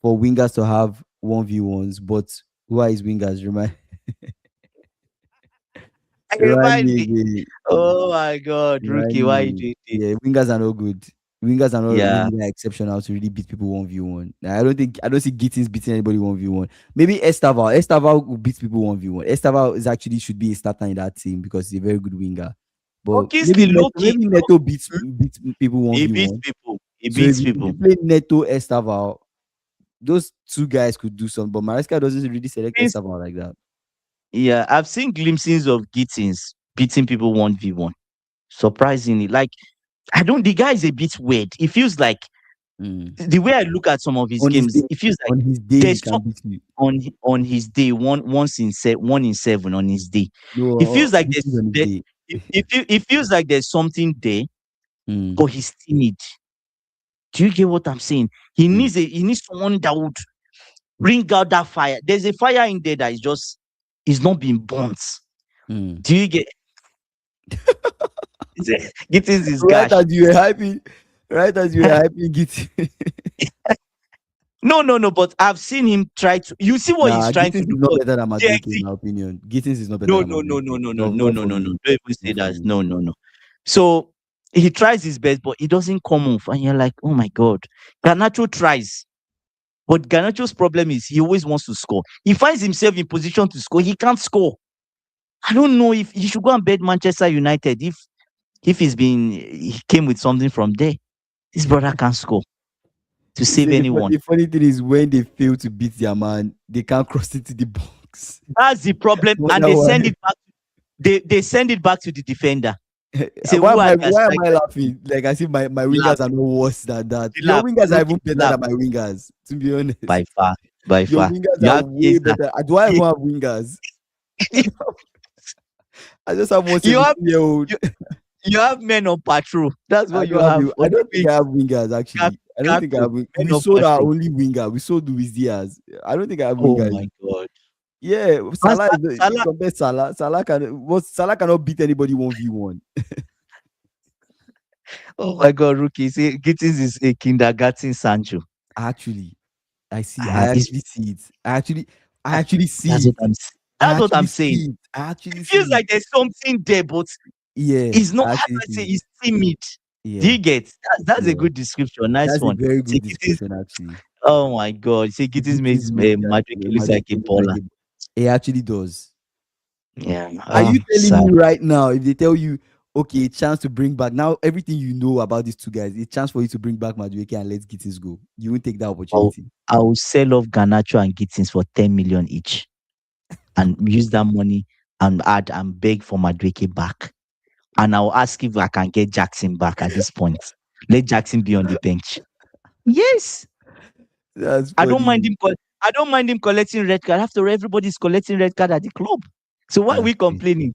for wingers to have 1v1s, but who are his wingers? Remind Remind me me. again. Oh my God, Rookie, Remind why you me. doing this? Yeah, wingers are not good. Wingers are not Yeah. really that exceptional to really beat people 1v1. I don't see Gittins beating anybody 1v1. Maybe Estaval. Estaval will beat people 1v1. Estaval is actually should be a starter in that team because he's a very good winger. But But Kingsley, low key, Maybe Neto beats people he beats 1v1. people. He So beats if you people. play Neto Estaval, those two guys could do something. But Maresca doesn't really select Kings- Estaval like that. Yeah, I've seen glimpses of Gittins beating people 1v1. Surprisingly, like I don't. The guy is a bit weird. It feels like Mm. the way I look at some of his games, it feels like On his day, he there's can beat you. on his day, one in seven on his day. It No, feels like this is on his day. it feels like there's something there, Mm. but he's timid. Do you get what I'm saying? He needs someone that would bring out that fire. There's a fire in there that is not being burnt. Mm. Do you get getting this Right gash? as you were hyping, right as you were hyping Gittins. No. But I've seen him try to. You see what he's Nah, trying Gittins to is do. not But better than yeah, Madueke, in my opinion. Gittins is not better no, than no, no, no, Madueke. no, no, No, no, not no, for no, no. me. Don't even say Not for that. me. No, no, no. So he tries his best, but it doesn't come off, and you're like, oh my god. Garnacho tries, but Garnacho's problem is he always wants to score. He finds himself in position to score. He can't score. I don't know if he should go and bet Manchester United if he came with something from there. This brother can't score to You save see, anyone. the funny thing is when they fail to beat their man, they can't cross into the box. That's the problem, and Wonder they why. send it back. they send it back to the defender. Say, why who am are I their why am I strikers? laughing? Like I see my Laugh, wingers are no worse than that. Your laugh, wingers are rookie, even better laugh. than my wingers, to be By honest. far, by Your far. wingers You are have way Chiesa. better. Do I even have wingers? I just have one You have 17-year-old. you, you have men on patrol. That's I what you don't have have you. I on the don't think pitch. I have wingers actually. I don't think I Gakpo, have. men We on sold our patrol. only winger. We sold Luis Diaz. I don't think I have Oh wingers. my god. Yeah, And Salah is the Salah. compare Salah. Salah cannot beat anybody 1v1. Oh my god, rookie. See, Gittins is a kindergarten Sancho. Actually, I see. I It's actually see it. I actually that's see what it. I that's what actually I'm saying. see it. I actually It feels see it. like there's something there, but Yeah, it's not. I How do actually I say? see it. It's timid. Do Yeah, you get? That's a yeah. good description. Nice That's a one. very See, good Gittins. description, actually. Oh my god. See, The Gittins Gittins makes makes Madrid looks like a Madueke look like baller. a. It actually does. Yeah. Are Ah, you telling sad. me right now if they tell you, okay, a chance to bring back now everything you know about these two guys, a chance for you to bring back Madueke and let Gittins go, you won't take that I'll, opportunity? I'll sell off Garnacho and Gittins for 10 million each and use that money and add and beg for Madueke back. And I'll ask if I can get Jackson back at this point. Let Jackson be on the bench. Yes. That's I don't mind funny. him. I don't mind him collecting red card. After all, everybody's collecting red card at the club. So why are That's we crazy. complaining?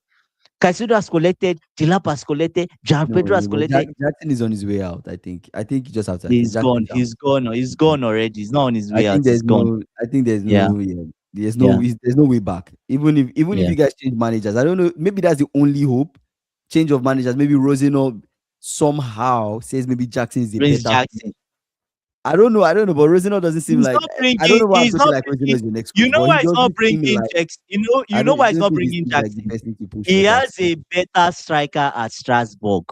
Caicedo has collected, Dilap has collected, Jan No, Pedro has no, but collected. Jackson is on his way out. I think you just have to accept He's Jackson gone. is out. He's gone. He's gone already. He's not on his I way out. think He's there's gone. no. I think there's Yeah. no. Yeah, Yeah. there's no way back. Even if Yeah. you guys change managers, I don't know. Maybe that's the only hope. Change of managers. Maybe Rosenior somehow says maybe Jackson is a Prince better. Jackson. I don't know. I don't know. But Rosenior doesn't seem He's like. not I don't bringing. know why I'm He's talking not like Rosenior bringing. is the next You coach, know but he why he's not doesn't seem bringing like. Jackson. You I know don't. why I he's don't not think he bringing seems like the Jackson. person to push He for has Jackson. a better striker at Strasbourg.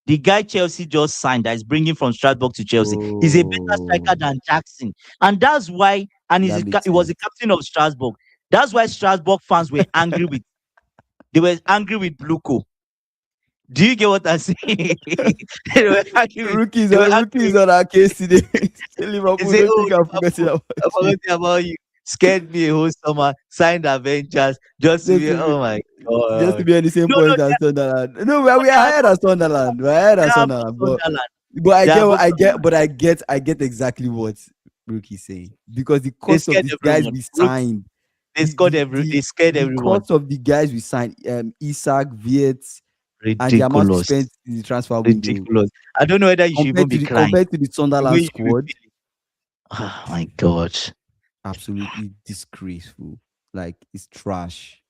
The guy Chelsea just signed that is bringing from Strasbourg to Chelsea is a better striker Oh, than Jackson, and that's why. And that makes he was sense. the captain of Strasbourg. That's why Strasbourg fans were angry with. They were angry with Bluco. Do you get what I'm saying? they were angry with. Rookies They were on angry rookies with. on our case today. They Liverpool say, don't "Oh, think I'm forgetting Liverpool, about I you. forgot about you. Scared me a whole summer. Signed Avengers just to Just be. to be, Oh my just to god! be on the same No, no, point as Sunderland. No, we are they are higher not. than Sunderland. We're higher They than are both Sunderland. Sunderland. But I They get are what both I get, Sunderland. but I get exactly what Rookie's saying. Because the They cost of scared these guys everyone. we signed, They scared the everyone. cost of the guys we signed, Isak, Viet, and the amount we Ridiculous. spent in the transfer window Ridiculous. I don't know whether you should even be crying. compared to the The way Sunderland you be squad, feeling. Oh my god. absolutely disgraceful. Like it's trash.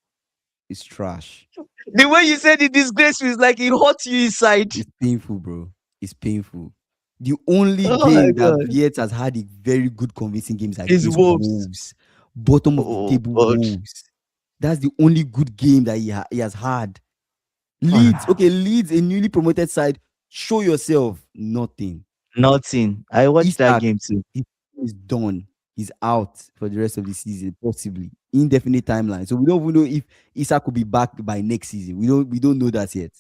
It's trash. The way you said it disgraceful is like it hurt you inside. It's painful, bro. It's painful. The only Oh my game that god. Viet has had a very good convincing game is It's against Wolves. Wolves, bottom of the Oh table god. Wolves. That's the only good game that he has had. Leeds, okay, Leeds, a newly promoted side. Show yourself. Nothing. Nothing. I watched that Isak game too. is done. He's out for the rest of the season, possibly indefinite timeline. So we don't even know if Isak could be back by next season. We don't know that yet.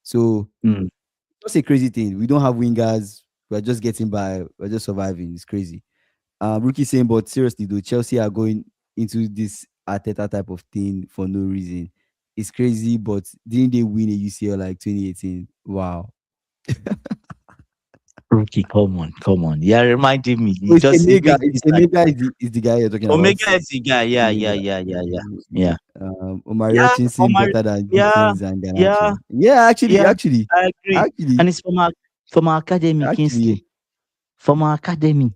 So Mm. just a crazy thing. We don't have wingers. We're just getting by. We're just surviving. It's crazy. Rookie saying, but seriously though, Chelsea are going into this Arteta type of thing for no reason. It's crazy, but didn't they win a UCL like 2018? Wow. Rookie, come on, come on. Yeah, reminding me. So You just it makes me sad. Emega is the guy you're talking about. Omega is the guy. Yeah, yeah, Emega. yeah, yeah, yeah. Yeah. Omari Yeah, Hutchinson Omar. better than Yeah, Gittins and yeah, Garnacho. Yeah, actually, yeah. actually, I agree. actually, And it's from our academy, actually. Kingsley. From our academy.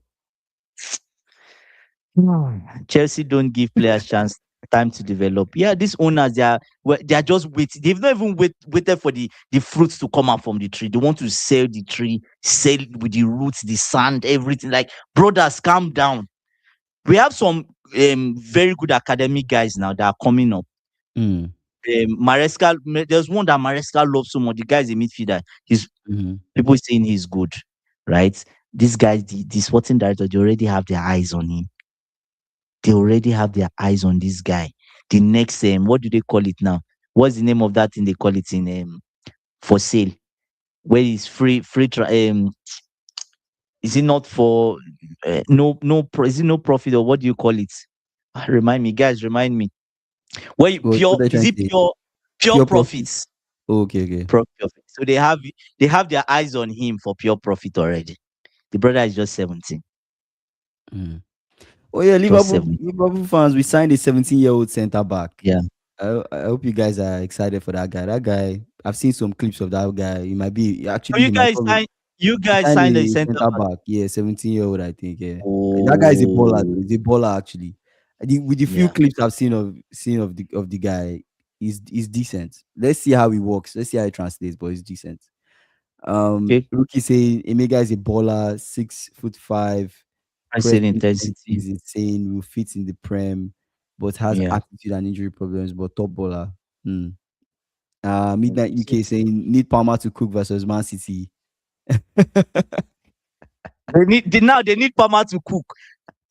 Hmm. Chelsea don't give players chance time to develop. Yeah, these owners they are just waiting. They've not even waited for the fruits to come out from the tree. They want to sell the tree, sell it with the roots, the sand, everything. Like, brothers, calm down. We have some very good academic guys now that are coming up. Mm, Maresca, there's one that Maresca loves so much. The guy is a midfielder. He's mhm. people saying he's good, right? These guys, the sporting director, they already have their eyes on him. They already have their eyes on this guy. The next, what do they call it now? What's the name of that thing they call it in for sale? Where is is it not for is it no profit, or what do you call it? Remind me, guys, remind me. Where What pure are you is trying it to say? Pure Pure profit. profits. Okay, okay. Pure profit. So they have their eyes on him for pure profit already. The brother is just 17. Mm. Oh yeah, Just Liverpool 17. Liverpool fans, we signed a 17-year-old centre back. Yeah. I hope you guys are excited for that guy. That guy, I've seen some clips of that guy. So He might probably you he guys signed signed a a center centre back. back. Yeah, 17-year-old, I think. Yeah, that guy is a baller. Though. Oh, He's a baller actually. With the few yeah. clips I've seen of the guy, he's decent. Let's see how he works. Let's see how it translates, but he's decent. Okay. Rookie saying Emega is a baller, 6'5", Pressing pressing intensity intensity. is insane, will fit in the prem, but has Yeah. attitude and injury problems, but top baller. Hmm. Midnight Okay. UK saying need Palmer to cook versus Man City. They need Palmer to cook.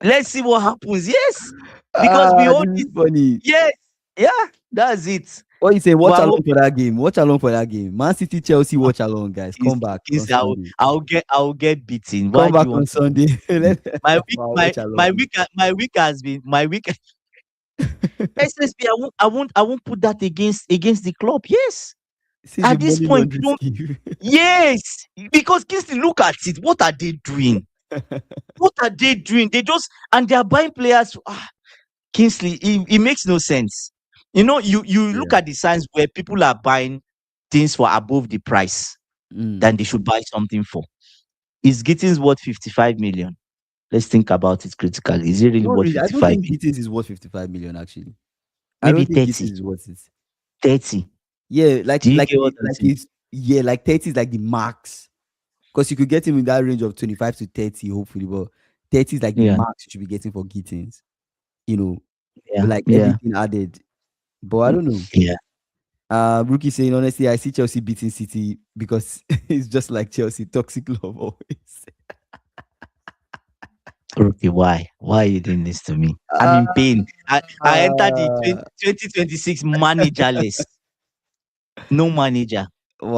Let's see what happens. Yes, because we all This is this. funny. Yes, yeah, that's it. What you say? Watch We're along for hoping. that game. Watch along for that game. Man City Chelsea. Watch along, guys. Come Kingsley, back on Kingsley, Sunday. I'll get beaten. Why Come do back you on want to Sunday. beat me? My week, Wow, my watch along. my week has been my week. SSB, I won't put that against the club. Yes, This is a at this money point, we laundry don't. scheme. Yes, because Kingsley, look at it. What are they doing? What are they doing? They just and they are buying players. Kingsley, it makes no sense. You look Yeah. at the signs where people are buying things for above the price Mm. than they should buy something for. Is Gittins worth 55 million? Let's think about it critically. Is it really Not worth really. I don't 55 think million? Gittins is worth 55 million. Actually, I Maybe don't think 30, Gittins is worth it. 30. Yeah, Do you get what I'm like saying? it's yeah, like 30 is like the max. Because you could get him in that range of 25 to 30, hopefully, but 30 is like the Yeah, max you should be getting for Gittins. You know, yeah, like yeah, everything added. But I don't know. yeah. Rookie saying honestly, I see Chelsea beating City because it's just like Chelsea, toxic love always. Okay, why? Why are you doing this to me? I'm Uh, in pain. I entered the 2026 managerless. No manager.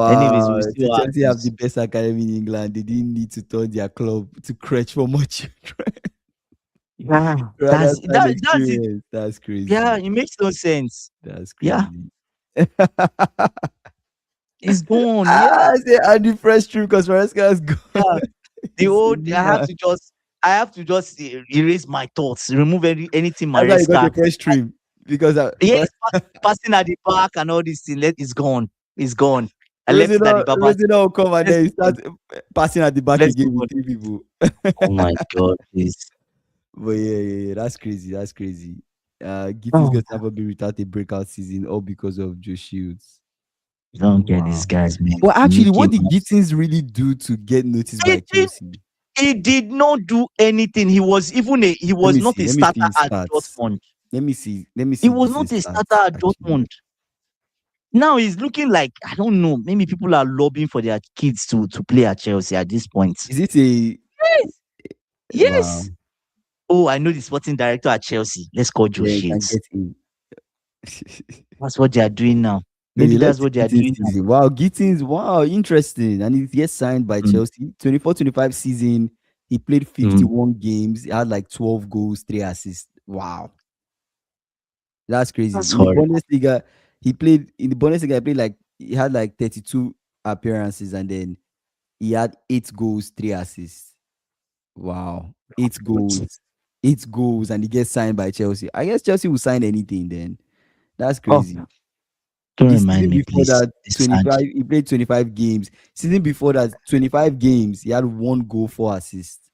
Anyways, wow. we'll see So what Chelsea have the happens. best academy in England. They didn't need to turn their club to crutch for more children. Yeah, Rather than that's it. experience. That's Yeah, crazy. it makes no sense. That's Yeah, crazy. it's gone. Yeah, I say and the fresh true because Maresca has gone. yeah. The It's a old new man. I have to just erase my thoughts, remove anything That's how you got Maresca. a fresh stream. Because Yes, passing at the back and all this thing. It's gone. It's gone. I left it at the back. Rosenior will come and Let's then you move on. start passing at the back Let's again move with on. three people. Oh my God, please. But yeah, that's crazy. That's crazy. Gittins Oh, gonna never be without a breakout season, all because of Joe Shields. you don't get these Wow. guys, man. But actually, Mickey what did Mouse. Gittins really do to get noticed He by did. Chelsea? He did not do anything. He Let was me not see. a Let me see starter his at stats. Dortmund. Let me see. Let me He see was not Gittins a starter stats. at Actually, Dortmund. Now he's looking like I don't know. Maybe people are lobbying for their kids to play at Chelsea at this point. is it a Yes, wow? yes. Oh, I know the sporting director at Chelsea. Let's call Joe Yeah, you can Shields. get him. That's what they are doing now. Maybe Okay, let's that's see what they are Gittins doing now. season. Wow, Gittins, wow, interesting. And he gets signed by Mm, Chelsea. 24-25 season. He played mm. 51 games. He had like 12 goals, 3 assists. Wow. That's crazy. That's In the horrible. Bundesliga, he played like he had like 32 appearances and then he had 8 goals, 3 assists. Wow. 8 goals. 8 goals and he gets signed by Chelsea. I guess Chelsea will sign anything then. That's Oh, crazy. don't The remind season me, before please. that, It's sad. 25, he played 25 games. Season before that, 25 games, he had 1 goal, 4 assists.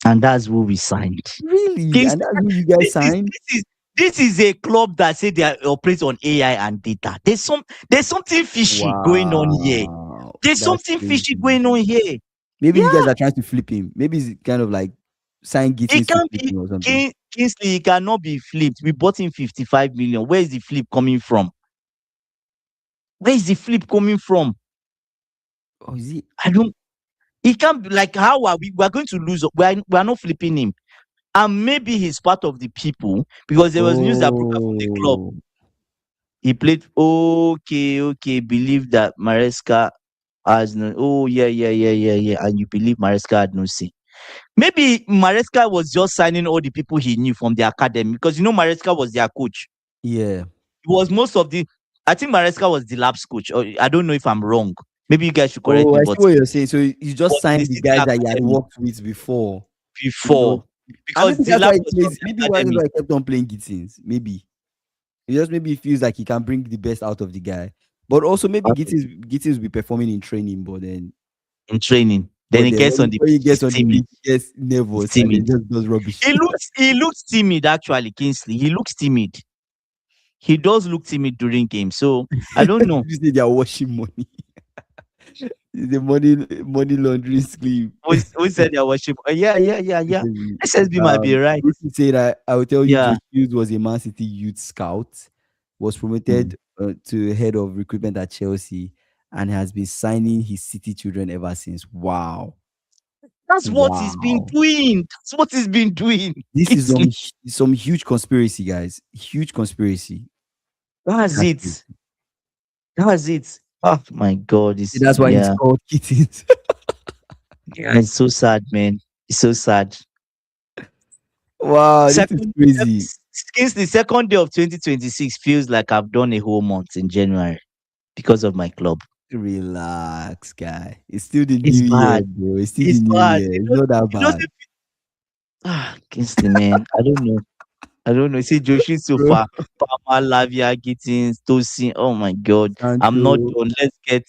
And that's who we signed. Really? Kings, And that's who you guys this is signed? this is this is a club that say they operate on AI and data. There's something fishy going on here. Wow. There's That's something fishy crazy. going on here. Maybe you Yeah, guys are trying to flip him. Maybe it's kind of like sign it Gittins to can't flip be him or something. Kingsley. He cannot be flipped. We bought him 55 million. Where is the flip coming from? Where is the flip coming from? Oh, is he? I don't. He can't be like. How are we? We are going to lose. We are not flipping him. And maybe he's part of the people because there was news that broke out from the club. Oh, He played okay. Believe that Maresca has no. Oh yeah. And you believe Maresca had no say. Maybe Maresca was just signing all the people he knew from the academy because Maresca was their coach. yeah. It was most of the I think Maresca was the Labs coach. Or I don't know if I'm wrong. Maybe you guys should correct Oh, me, I see but what you're saying. So you just was in the signed the City guys that you had Academy worked with before. You know, before and because maybe the that's why Lab he was from plays. the Maybe why that's academy. why I kept on playing Gittins. Maybe it just maybe he feels like he can bring the best out of the guy. But also maybe Gittins will be performing in training, In training. Then but he then gets on the when he pitch, he's gets on the timid. pitch, he gets He's nervous and then timid. just does rubbish. He looks timid actually, Kingsley. He looks timid. He does look timid during games. So I don't know. You say they are washing money. It's the money laundering scheme. Who said they're watching? Yeah, yeah, yeah, yeah. SSB. SSB might be right. Rookie said I will tell you, Yeah. Joe Hughes was a Man City youth scout, was Mm. promoted to head of recruitment at Chelsea, and has been signing his City children ever since. Wow, That's what he's been wow. doing. That's what he's been doing. This is Kingsley. some huge conspiracy, guys. Huge conspiracy. That's That's it. That's it. Oh my God. It's that's why it's yeah. called kittens. Yeah. It's so sad, man. It's so sad. Wow, this is Second, crazy. since the second day of 2026 feels like I've done a whole month in January because of my club. Relax, guy. It's still the It's new year, bad. bro. It's still the It's new bad. year. It's not that You know, bad, Kingsley, man. I don't know. I don't know. See, Joshi so bro. far. Palmer, Lavia, Gittins, Tosin. Oh my God. I'm not Sancho. done. Let's get.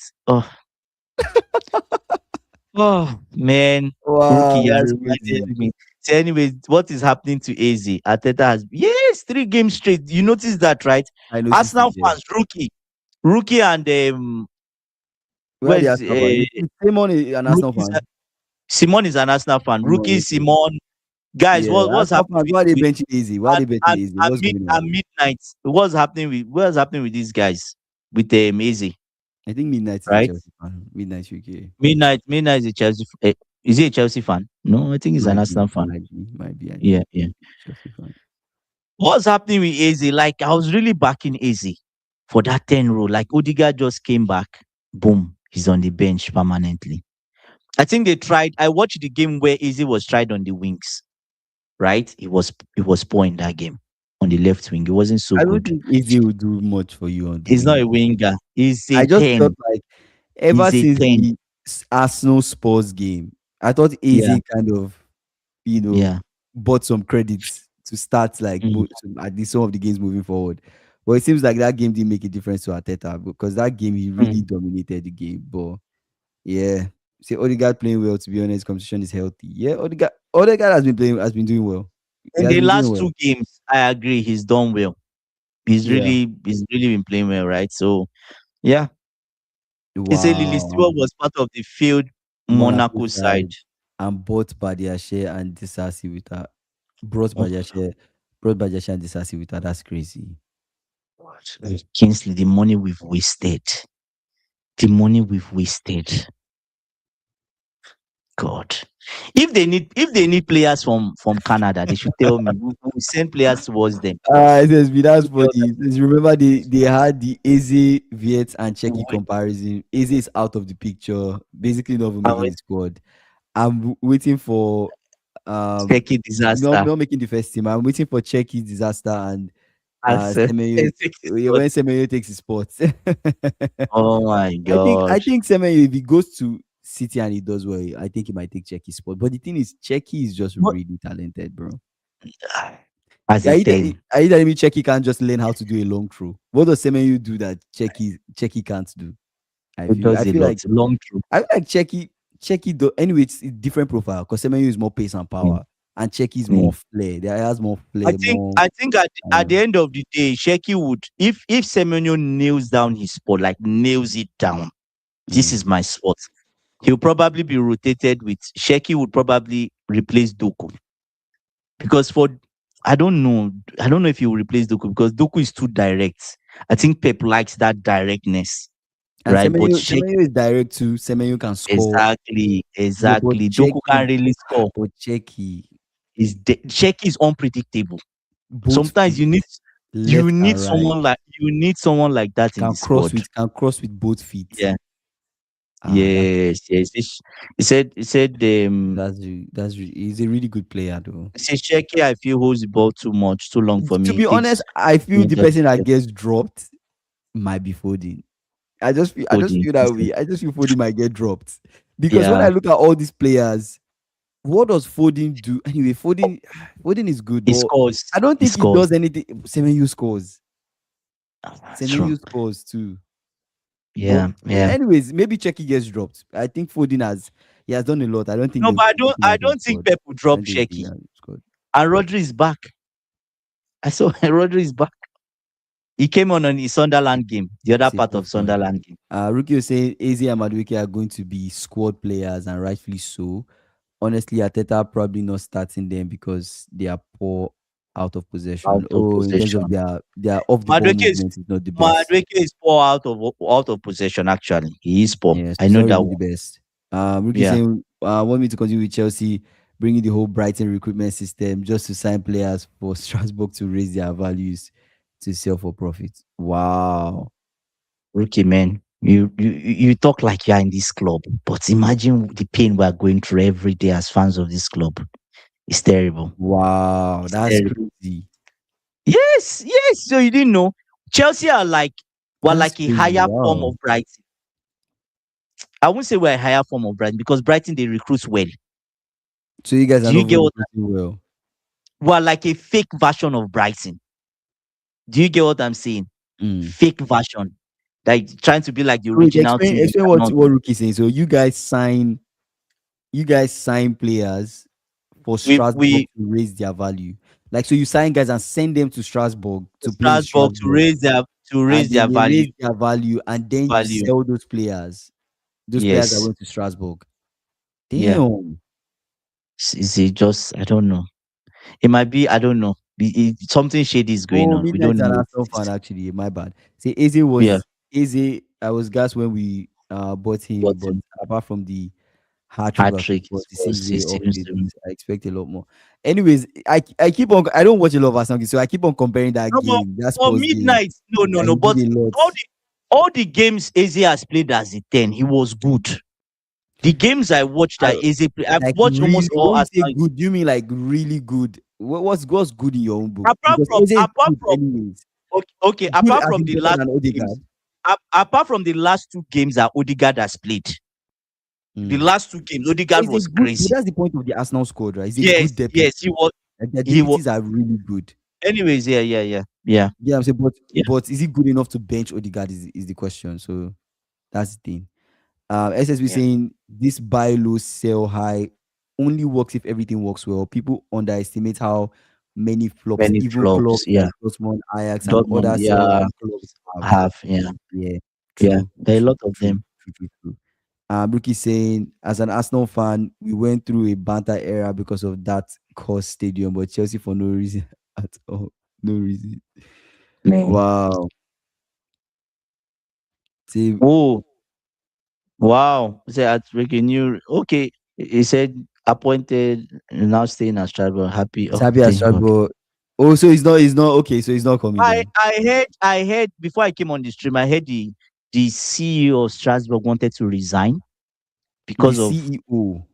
Oh man. Wow, Rookie it's has crazy. reminded me. So, anyways, what is happening to AZ? Ateta has yes, 3 games straight. You notice that, right? I noticed it. Arsenal Yeah. fans, rookie, and Where are the where's Arsenal fan? You see, Simon is an Arsenal rookie? fan. Simon is an Arsenal fan. Rookie, Oh, okay. Simon. Guys, Yeah, what's Arsenal happening fans. Why are they with benching easy? Why are they benching easy? What's going on? midnight? What's happening with these guys with AZ, I think Midnight is a right? Chelsea fan. Midnight UK. Midnight is a Chelsea. Is he a Chelsea fan? No, I think he's an Might be, Arsenal fan. might be. I Yeah, think yeah. Chelsea fan. What's happening with AZ? Like I was really backing AZ for that 10 role. Like Odegaard just came back, boom, he's on the bench permanently. I think they tried. I watched the game where AZ was tried on the wings, right? It was poor in that game on the left wing. It wasn't so I don't good. think Easy will do much for you on the He's not a wing. winger. He's a I just felt 10. like ever He's a since 10. the Arsenal Spurs game, I thought Yeah, Easy kind of, you know, yeah. bought some credits to start Mm. at least some of the games moving forward. But it seems like that game didn't make a difference to Arteta because that game he really Mm. dominated the game. But yeah, say Odegaard playing well. To be honest, competition is healthy. Yeah, Odegaard has been doing well. He In has the been doing last well. 2 games, I agree. He's done well. He's Yeah. really been playing well, right? So yeah. He said Lily Wow. Stewart was part of the failed Monaco Monaco side. side and bought Badiashile and Disasi with her. Brought Oh, Badiashile, brought Badiashile and Disasi with her. That's crazy. God. Kingsley, the money we've wasted. The money we've wasted. God. If they need players from Canada, they should tell me. We send players towards them. It says, "Be that's We'll tell funny." It says, remember they had the Eze, Viet, and them. Czechie comparison. Eze is out of the picture, basically not even I making will the squad. I'm waiting for take it not, disaster. not making the first team. I'm waiting for Czechie's disaster and As Semenyo take it when Semenyo takes his spot. Oh my I God. think Semenyo, if he goes to City and he does well, I think he might take Czechie's spot. But the thing is, Czechie is just What really talented, bro. as a 10. Are you telling me Czechie can't just learn how to do a long throw? What does Semenyo do that Czechie can't do? It does a lot. Long through. I feel like Czechie do anyway. It's a different profile because Semenyo is more pace and Mm, power, and Czechie is more mm. flair. There has more I flair, think more. I think I at the end of the day, Sheki would if Semenyo nails down his spot, like nails it down. This Mm. is my spot. He'll probably be rotated with Sheki would probably replace Doku. Because for I don't know if he will replace Doku because Doku is too direct. I think Pep likes that directness, And right? But Sheki Semenyo is direct too. Semenyo can score. exactly, But exactly. Doku can't really score. Czechie, Sheki is unpredictable. both Sometimes feet, you left need and right, someone like that in the squad. can cross with both feet. Yeah. Ah, Yes, yes. he's a really good player though. He said Sheki, I feel holds the ball too much, too long for To me. be It honest, takes I feel the longer to person that get. gets dropped might be Foden. I just Foden. feel that way. I just feel Foden might get dropped because when I Yeah, look at all these players, what does Foden do? Anyway, Foden is good, he but scores. I don't He think he scores. does anything. Semenyo scores. That's true. Semenyo scores too. But Yeah, yeah. anyways, maybe Checky gets dropped. I think Foden has done a lot. I don't think No, they but Checky I might have don't think scored. Pep will I drop don't think he Shaky. has scored. And Rodri is back. I saw Rodri is back. He came on his Sunderland game, the other It's a part tough of one. Sunderland game. Rookie was saying Eze and Madueke are going to be squad players, and rightfully so. Honestly, Ateta probably not starting them because they are poor out of possession. Out of Oh, in terms of possession. their off the ball Madueke is movement is not the best. Madueke is poor out of possession. Actually, he is poor. Yes, I it's know not that really the one. best. Rookie Yeah, saying want me to continue with Chelsea, bringing the whole Brighton recruitment system just to sign players for Strasbourg to raise their values to sell for profit. Wow. rookie man. You talk like you are in this club, but imagine the pain we are going through every day as fans of this club. It's terrible. Wow, It's that's terrible. crazy. Yes, yes. So you didn't know Chelsea are like were That's like a crazy. higher form Wow. of Brighton. I won't say we're a higher form of Brighton because Brighton they recruit well. So you guys are Do you not get even what? recruiting well. We're like a fake version of Brighton. Do you get what I'm saying? Mm. Fake version, like trying to be like the Wait, original team, but explain we're not. what Rookie is saying. So you guys sign players for Strasbourg We to raise their value. Like so you sign guys and send them to Strasbourg to play in Strasbourg Strasbourg. to And raise then their they raise value their value and then you value. sell those players. Those players that Yes. went to Strasbourg. Yeah. Damn. Is it just I don't know. It might be I don't know. Something shady is going Oh, on. We Midnight's don't an know what Arsenal it fan is. actually. My bad. See, Eze Yeah. I was gassed when we bought him, But but apart from the hat trick of Patrick course, it seems scores. It very off seems it, to but me. I expect a lot more. Anyways, I don't watch a lot of Arsenal games, so I keep on comparing that No, game, that but Spurs game, midnight. No, no, that no. he did But a lot. all the all the games Eze has played as a 10, he was good. The games I watched I that Eze play, I've like watched really almost all when you say Arsenal. good, do you mean like really good? What's good in your own book? Because Eze is Apart good from anyways. okay, Good apart as from in the better last than two Odegaard. games, apart from the last two games that Odegaard has played, the Mm. last two games Odegaard It's a was good, but crazy. that's the point of the Arsenal squad, right? It's a Yes, good depth. yes, he was. Like their He was. DPTs are really good. Anyways, yeah, yeah, yeah, yeah, Yeah, I'm saying, yeah. is he good enough to bench Odegaard is the question. So that's the thing. SSB Yeah. saying this buy low, sell high only works if everything works well. People underestimate how many flops, Many even flops. clubs Yeah. like Dortmund, Ajax, and Dortmund. other Yeah. sell-high clubs have. Have. Yeah. Yeah, Yeah. true, There are a lot of true, them. true. Ricky saying, as an Arsenal fan, we went through a banter era because of that cost stadium, but Chelsea for no reason at all. No reason. Man. Wow. See, Oh, wow. Say at breaking news. Okay. He said appointed now staying at Strasbourg. Happy. Oh, Sabi thank God. Astrabo. Oh, so he's not okay. So he's not coming then. I heard before I came on the stream, I heard the CEO of Strasbourg wanted to resign The because of CEO.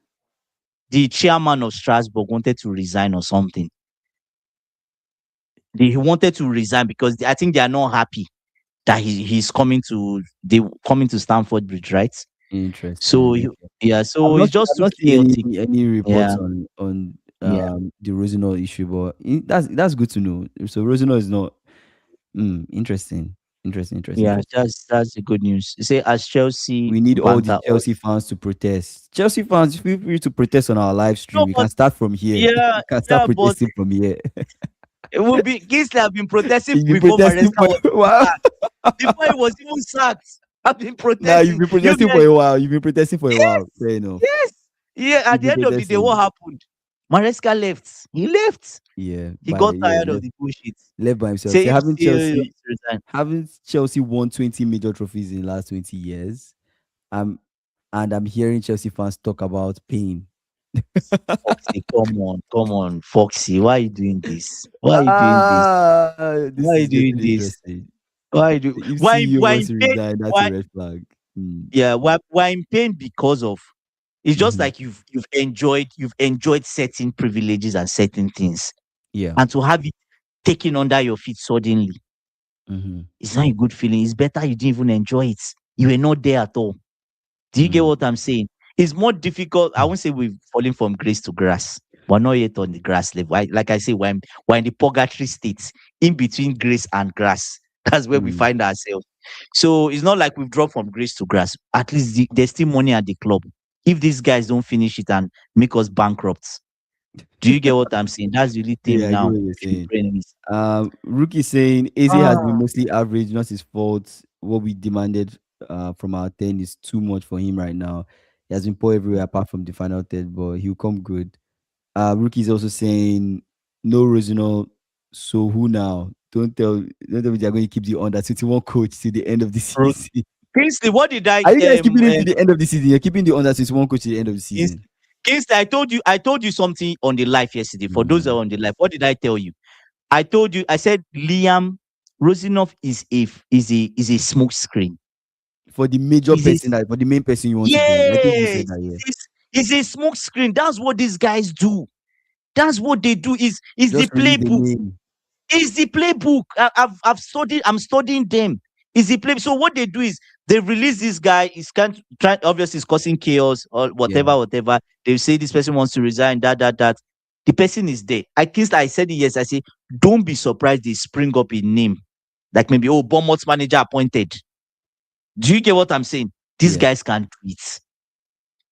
the chairman of Strasbourg wanted to resign or something. He wanted to resign because I think they are not happy that he's coming to Stamford Bridge, right? So Interesting. Okay. yeah, so it's just I've too not seen chaotic. any reports Yeah, on yeah, the Rosenior issue, but that's good to know. So Rosenior is not interesting. yeah. Interesting. That's the good news. You say as Chelsea We need all the banter Chelsea us. fans to protest. Chelsea fans, feel free to protest on our live No, stream. We but can start from here. yeah, We can start yeah, but protesting from here. it will be Kingsley have been protesting You've been before protesting Maresca for was a while. sacked. Before he was even sacked. I've been Now you've protesting. been You protesting for guys, a while. You've been protesting for a yes, while. Fair enough. yes. Yeah, at You've the been end of the day, what protesting. happened? Maresca left. He left. Yeah, He by got yeah, tired of the bullshit. left by himself. Say So if still resign. haven't Chelsea won 20 major trophies in the last 20 years? Um, and I'm hearing Chelsea fans talk about pain. Foxy, come on, Foxy. Why are you doing this? Why are you doing this? Why This are you is doing getting this? interesting. Why do If CEO why wants in to pain? resign, that's a Why red flag. Hmm. yeah, why in pain because of it's just Mhm. like you've enjoyed certain privileges and certain things. Yeah. And to have it taken under your feet suddenly, Mm-hmm. It's not a good feeling. It's better you didn't even enjoy it. You were not there at all. Do you get Mm. what I'm saying? It's more difficult. I won't say we've fallen from grace to grass. We're not yet on the grass level. Like I say, we're in the purgatory state, in between grace and grass. That's where we Mm. find ourselves. So it's not like we've dropped from grace to grass. At least there's still money at the club. If these guys don't finish it and make us bankrupt, do you get what I'm saying? That's the only thing Yeah, I get now. what you're The saying. brain is. Rookie saying Eze has been Ah, mostly average, not his fault. What we demanded from our 10 is too much for him right now. He has been poor everywhere apart from the final third, but he'll come good. Rookie is also saying no Rosenior. So who now? Don't tell me they're going to keep the under 21 coach till the end of the bro. season. Kingsley, what did I Are you guys keeping him to the end of the season? You're keeping the under 21 coach to the end of the Kings- season. Kingsley, I told you something on the live yesterday. For those that are Mm. on the live, what did I tell you? I told you, I said Liam Rosinov is a smoke screen. For the major Is a person for the main person you want to bring. I think you said yes, that, yeah. is a smoke screen. That's what these guys do. That's what they do. Is the Just release the playbook. name. Is the playbook. I've studied. I'm studying them. Is the play. So what they do is they release this guy. He's kind trying. Obviously, he's causing chaos or Yeah. whatever. They say this person wants to resign. That. The person is there. I think I said it. Yes, I say don't be surprised they spring up a name like maybe Bournemouth manager appointed. Do you get what I'm saying? These Yeah. guys can do it.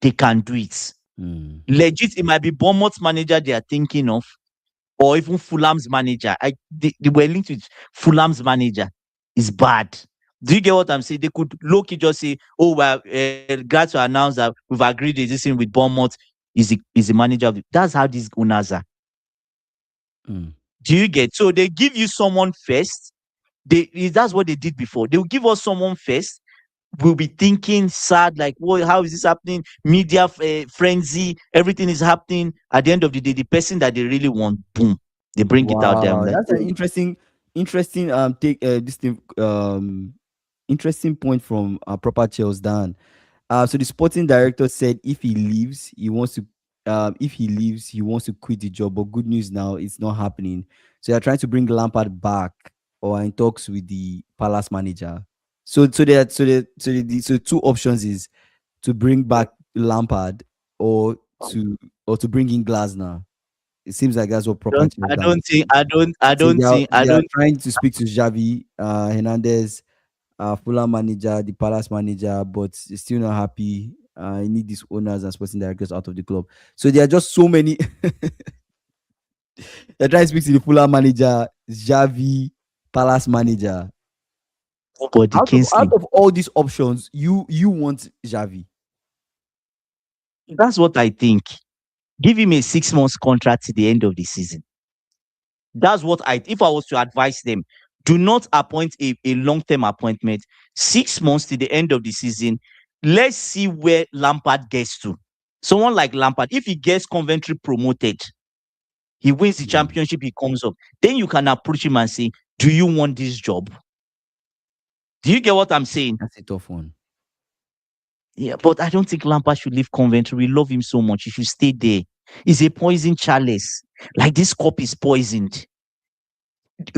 They can do it. Mm. Legit, it might be Bournemouth manager they are thinking of, or even Fulham's manager. They were linked with Fulham's manager. Is bad. Do you get what I'm saying? They could low-key just say, "Oh, we're glad to announce that we've agreed this thing with Bournemouth." Is the manager of that's how these owners are. Mm. Do you get? So they give you someone first. That's what they did before. They will give us someone first. We'll be thinking sad, like, "Whoa, how is this happening?" Media frenzy, everything is happening. At the end of the day, the person that they really want, boom, they bring it out there. I'm Wow, like, that's an "Oh, interesting take this thing interesting point from proper Chelsea Dan. So the sporting director said if he leaves, he wants to quit the job. But good news now, it's not happening. So they're trying to bring Lampard back or in talks with the Palace manager. So two options is to bring back Lampard or to bring in Glasner. It seems like that's what proper don't Chelsea I Dan don't is think saying. I don't I So don't think I they are don't trying to speak to Xavi Hernandez, Fulham manager, the Palace manager, but they're still not happy. I need these owners and sporting directors out of the club. So there are just so many. They're trying to speak to the Fulham manager, Xavi, Palace manager. nobody Out Kingsley. of all these options, you want Xavi. That's what I think. Give him a 6 months contract to the end of the season. That's what if I was to advise them, do not appoint a long-term appointment. 6 months to the end of the season. Let's see where Lampard gets to. Someone like Lampard, if he gets Coventry promoted, he wins the Mm, championship, he comes up. Then you can approach him and say, "Do you want this job?" Do you get what I'm saying? that's a tough one. Yeah, but I don't think Lampard should leave Coventry. We love him so much. He should stay there. He's a poison chalice. Like this cup is poisoned.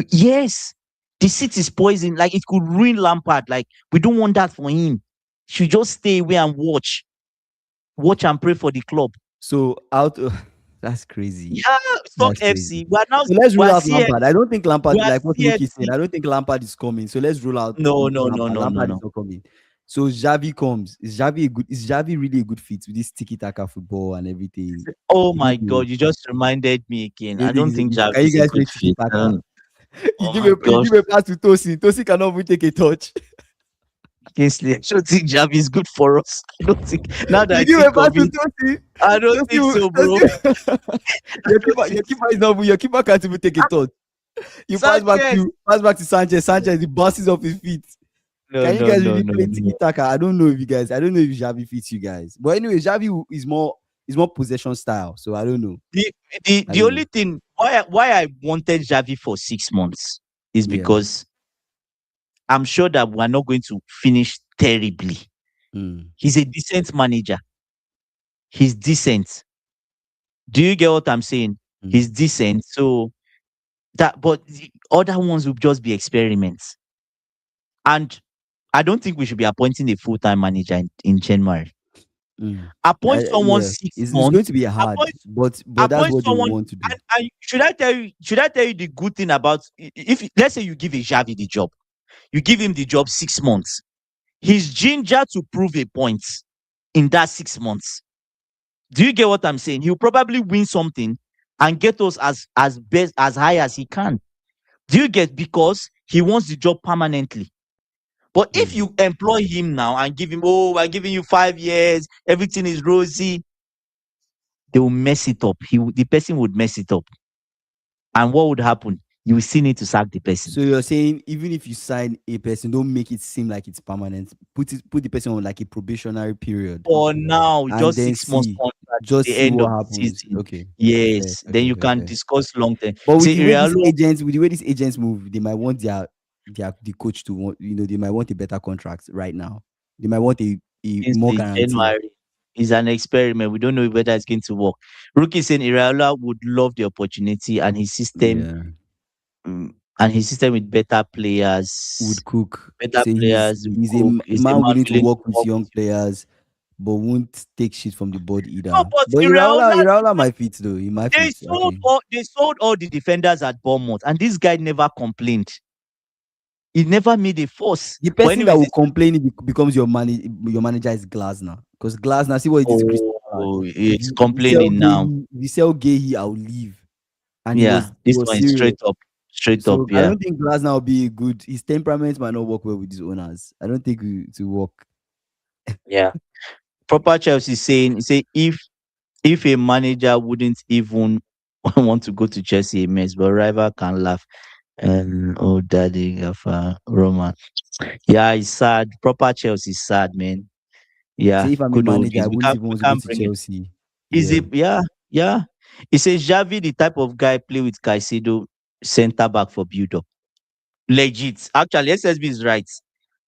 Yes, the seat is poisoned. Like it could ruin Lampard. Like we don't want that for him. He should just stay away and watch and pray for the club. So out of that's crazy. Yeah, stock That's crazy. FC. We are now So let's we rule are out CF, Lampard. I don't think we Lampard, are like what Rookie said, CFC. I don't think Lampard is coming. So let's rule out No, no, no, Lampard. no, no, Lampard is no. not coming. So Xavi comes. Is Xavi really a good fit with this tiki taka football and everything? Oh You think my God, you just reminded me again. I don't think Javi can you is a guys good play tiki fit. I taka? don't. Oh my You gosh. give a pass to Tosin. Tosin cannot even take a touch. Kingsley, I don't think Javi is good for us. I don't think. Now that You I give a think pass of to it, Tosin. I don't think Tosin, so, bro. Tosin. I don't think Your so. keeper is not. Your keeper can't even take a touch. You Sanchez. pass back to Sanchez. Sanchez, he bounces off his feet. No, Can you no, guys no, really no, play no. tiki taka? I don't know if Xavi fits you guys. But anyway, Xavi is more possession style. So I don't know. The, the I the don't know. only thing why I wanted Javi for 6 months is Yeah. because I'm sure that we're not going to finish terribly. Mm, He's a decent manager. He's decent. Do you get what I'm saying? mm, He's decent. So but the other ones will just be experiments. And I don't think we should be appointing a full-time manager in January. Mm. Appoint someone Yeah, six it's going months. to be hard, Appoint but that's appoint what they someone. want to do. And should I tell you the good thing about, if let's say you give a Xavi the job, you give him the job 6 months. He's ginger to prove a point in that 6 months. Do you get what I'm saying? He'll probably win something and get us as best as high as he can. Do you get? Because he wants the job permanently. But if Mm. you employ him now and give him, oh, we're giving you 5 years, everything is rosy, they will mess it up. The person would mess it up. And what would happen? You will still need to sack the person. So you're saying even if you sign a person, don't make it seem like it's permanent. Put the person on like a probationary period, For now, and just then 6 months see, contract to just the see end of what the happens. season. Okay, fair, Yes, then fair, you fair, can fair. discuss long term. But Say Irialo, with the way these agents move, they might want their the coach to want, they might want a better contract right now. They might want a more Kingsley, guarantee. January is an experiment. We don't know whether it's going to work. Rookie saying Irialo would love the opportunity, Yeah, and his system with would cook. better Say players will he's a cook. He's a man man willing to willing to work with work young with you. players, but won't take shit from the board No, either. but But Iraola, Iraola might fit though. He might they fit. sold Okay. all they sold all the defenders at Bournemouth, and this guy never complained. He never made a fuss. The But person that anyways, will complain if it becomes your manager is Glasner. Because Glasner, see what he did to Crystal Palace. oh, If he's you sell complaining now. Gay, if you sell Gay, I'll leave. And Yeah, he this was one is serious. straight up. So I Yeah, don't think Glasner will be good. His temperament might not work well with his owners. I don't think it will work. yeah. Proper Chelsea saying, he say if a manager wouldn't even want to go to Chelsea, a mess, but rival can laugh. And oh, daddy of Roma. Yeah, it's sad. Proper Chelsea is sad, man. Say Yeah, if I'm a good old manager, I days. wouldn't even We want to go can't to bring it. Chelsea. Is Yeah. it? Yeah, yeah. He says Xavi, the type of guy play with Caicedo center back for build up. Legit. Actually, SSB is right.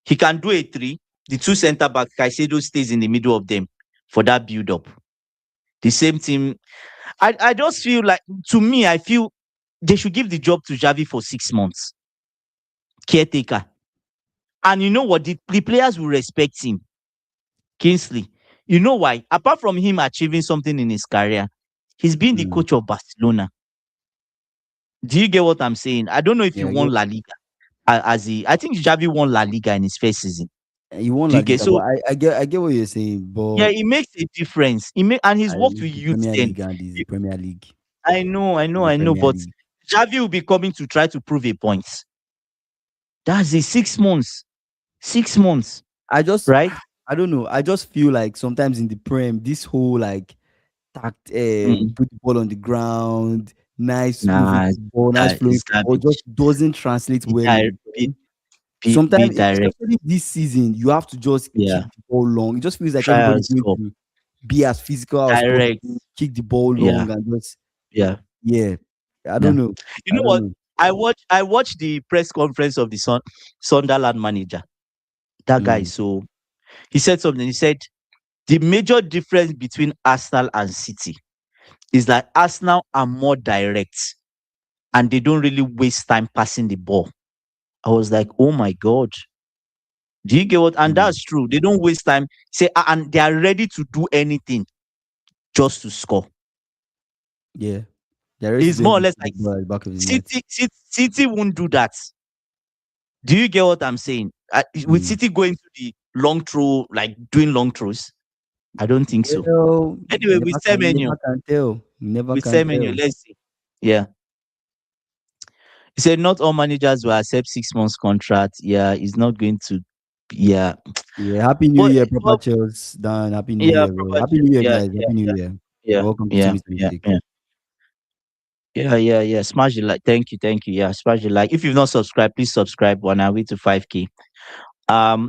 He can do a three. The two center back, Caicedo stays in the middle of them for that build up. The same team. I just feel like, to me, I feel they should give the job to Xavi for 6 months. Caretaker. And you know what? The players will respect him. Kingsley. You know why? Apart from him achieving something in his career, he's been the Mm. coach of Barcelona. Do you get what I'm saying? I don't know if he Yeah, won La Liga I think Xavi won La Liga in his first season. he won Do La you get? Liga, but So I get what you're saying, yeah, but it makes a difference. And he's worked it's with the youth Premier then. League and it's the You- Premier League. It's the I know, Premier but League. Xavi will be coming to try to prove a point. That's it. 6 months. 6 months, I just right? I don't know. I just feel like sometimes in the Prem, this whole like Mm. put the ball on the ground, nice moving Nah, ball, nice flowing it's football, just garbage. doesn't translate Be, well in di- the be, Prem. be Sometimes, direct. especially this season, you have to just Yeah. kick the ball long. It just feels like Try and everybody's going score. to be as physical as Direct. possible, kick the ball Yeah. long, and just Yeah. yeah. I Yeah. don't know. You I know don't what? know. I watched the press conference of the Sunderland manager. That guy Mm, is so, he said something. He said the major difference between Arsenal and City is that Arsenal are more direct and they don't really waste time passing the ball. I was like, oh my God. Do you get what? And mm, that's true. They don't waste time. Say, and they are ready to do anything just to score. yeah. They're ready to It's do more or anything less to the like ball at the back of the net. City won't do that. Do you get what I'm saying? With Mm. City going to the long throw, like doing long throws, I don't think so. Well, Anyway, with Semenyo, never can tell. Never can tell. let's see. Yeah. He said not all managers will accept 6 months contract. Yeah, he's not going to. Yeah. Yeah, happy New But, Year, proper but Chels. Dan, happy New yeah, Year, bro. proper Happy check. New Year, Yeah, guys. yeah, Happy New yeah, Year. yeah, Welcome to yeah, yeah, 2026. yeah. Yeah, yeah, yeah. Smash the like. Thank you, thank you. Yeah, smash the like. If you've not subscribed, please subscribe. On our way to 5K.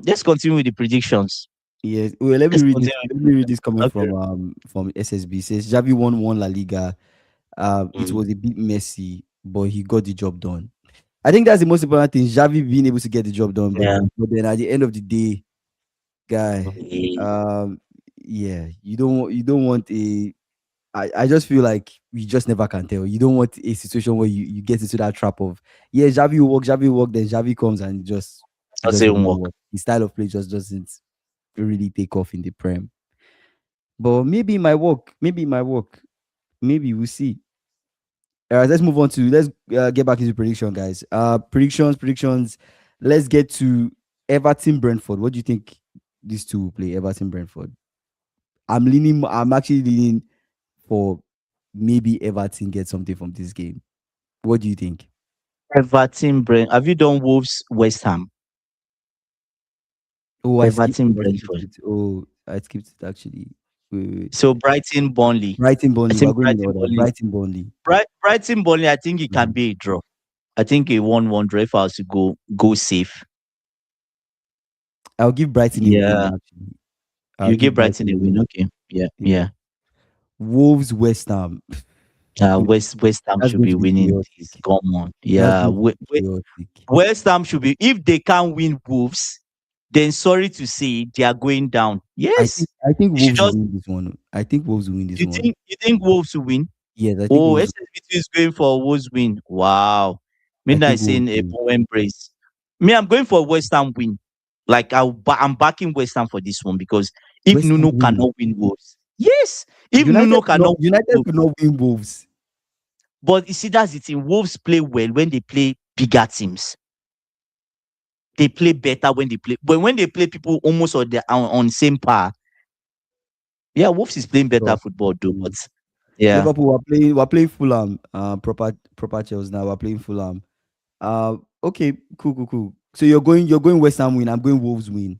Let's continue with the predictions. Yes. Well, let me Let's read this. continue with Let the me read this comment predictions. from SSB. It says Javi won La Liga. Okay. It was a bit messy, but he got the job done. I think that's the most important thing. Javi being able to get the job done, Yeah. but then at the end of the day, guy, Okay. yeah, you don't want a. I just feel like we just never can tell. You don't want a situation where you get into that trap of yeah, Javi will work, then Javi comes and just It Doesn't doesn't even even work. work. His style of play just doesn't really take off in the Prem. But maybe it might work. Maybe it might work. Maybe we'll see. All right, let's move on to let's get back into prediction, guys. Predictions. Let's get to Everton Brentford. What do you think these two will play? Everton Brentford. I'm actually leaning for maybe Everton get something from this game. What do you think? Everton Brent. Have you done Wolves West Ham? Oh, I skipped Everton it. I skipped Brentford. it. Oh, I skipped it actually. Wait, wait, wait. So Brighton Burnley. Brighton I Burnley. We're think going in Brighton order. Burnley. Brighton Burnley. Brighton Burnley. I think it can Mhm. be a draw. I think a 1-1 draw if I was to go safe. I'll give Brighton a win. Yeah, Actually, I'll you give give Brighton Brighton a a win. win. Okay. Yeah, Yeah. yeah. Wolves West Ham. West Ham That's should going be to be winning this. chaotic. Come on. That's Yeah. going to be chaotic. West Ham should be. If they can't win Wolves, then sorry to say they are going down. Yes. I think You should Wolves will just. win this one. I think Wolves will win this one. You think Wolves will win? Yes, I think Oh, Wolves. SSBT is going for a Wolves win. Wow. I Midnight think is Wolves saying a will. poem praise. Me, I'm going for West Ham win. Like I'm backing West Ham for this one because if West Ham Nuno win. cannot win Wolves, yes. If Nuno cannot win United Wolves, could not win Wolves. but you see that's the thing. Wolves play well when they play bigger teams. They play better when they play. But when they play people almost on same par, yeah, Wolves is playing better So, football though. But mm. yeah, Liverpool we're playing Fulham. Proper Chelsea now. We're playing Fulham. Okay, cool. So you're going West Ham win. I'm going Wolves win.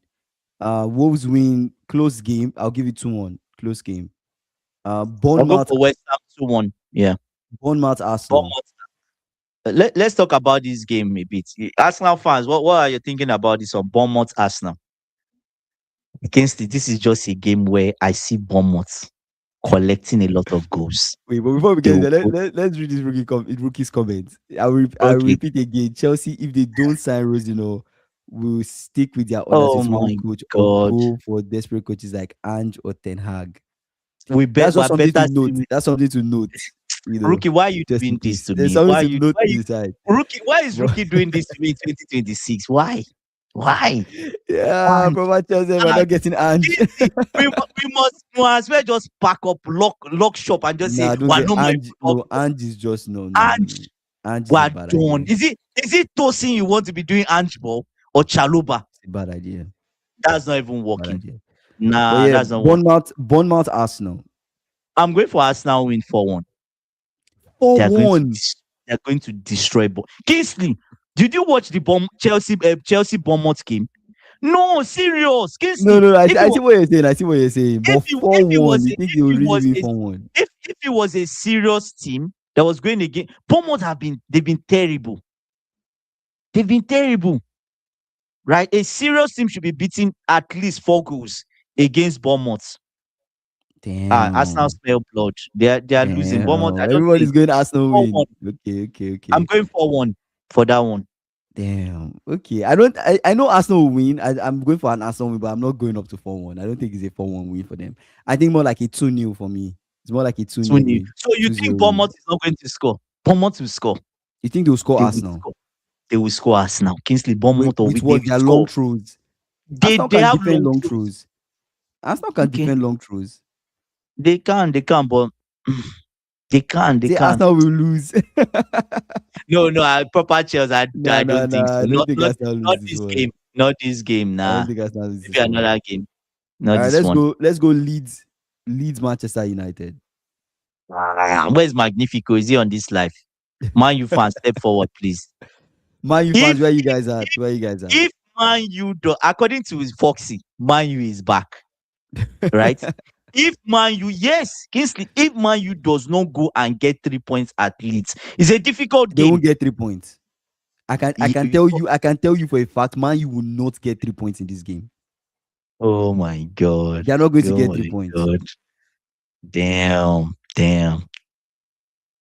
Wolves win, close game. I'll give it 2-1. Close game. I'll go Bournemouth, for West Ham 2-1. Yeah. Bournemouth, Arsenal. Bournemouth. Let's talk about this game a bit. Arsenal fans, what are you thinking about this on Bournemouth Arsenal? This is just a game where I see Bournemouth collecting a lot of goals. Wait, but before we They get will there, go, let's read this rookie's comments. I will okay. repeat again. Chelsea, if they don't sign Rosenior, will stick with their under Oh 21 my coach or God. go for desperate coaches like Ange or Ten Hag. We That's just something to better note. see with That's something to note. Rookie. Why are you Just in doing this case. to There's me? something to note Why to you the side. Rookie? Why is But Rookie doing this to me in 2026? Why? Why? yeah, Why? Papa Chelsea, we're And not getting Ange. easy. We must as well just pack up, lock shop, and just say Nah, don't we're get not more in Ange. football No, because Ange is just no. Ange, Ange is a we're bad done. idea. Is it Tosin you want to be doing Ange ball or Chaluba? It's a bad idea. That's not even Bad working. idea. But Nah, yeah, that's not working. Bournemouth, Arsenal. I'm going for Arsenal win 4-1. Four They are going to one. they are going to destroy. Kingsley, did you watch the Chelsea Bournemouth game? No, serious, Kingsley. No. I see what you're saying. I see what you're saying. But If it 4-1, was you think they will really win 4-1? if it was a serious team that was going again, Bournemouth they've been terrible. They've been terrible, right? A serious team should be beating at least 4 goals against Bournemouth. Arsenal Damn. smell blood. They are losing. Bournemouth, Damn. I don't think Everybody's going Arsenal 4-1. win. Okay. I'm going 4-1 for that one. Damn. Okay. I know Arsenal will win. I'm going for an Arsenal win, but I'm not going up to 4-1. I don't think it's a 4-1 win for them. I think more like a 2-0 for me. It's more like a 2-0 2-0. win. So you 2-0 think win. Bournemouth is not going to score? Bournemouth will score. You think they'll score They will Arsenal? score. They will score Arsenal. Kingsley With, Bournemouth or with they what? will Their long score. throws. They Arsenal they can have defend long long throws. throws. Arsenal can Okay. defend long throws. They can, but they Say can. Arsenal will lose. No, proper Chelsea. I don't think Nah. so. I don't think Arsenal lose Not this this one. game. Not this game. I don't Nah. think Arsenal lose Maybe this one. another game. All Not right, this one. let's go Leeds Manchester United. Where's Magnifico? Is he on this live? Man, you fans, step forward, please. Man U fans, If where you guys at? Where you guys at? if Man U do, according to Foxy, Man U is back, right? If Man U, yes, Kingsley, if Man U does not go and get 3 points at Leeds, it's a difficult They won't game. get 3 points. I can tell you for a fact, Man U will not get 3 points in this game. Oh my God. They are not going to Oh get my 3 points. God. Damn.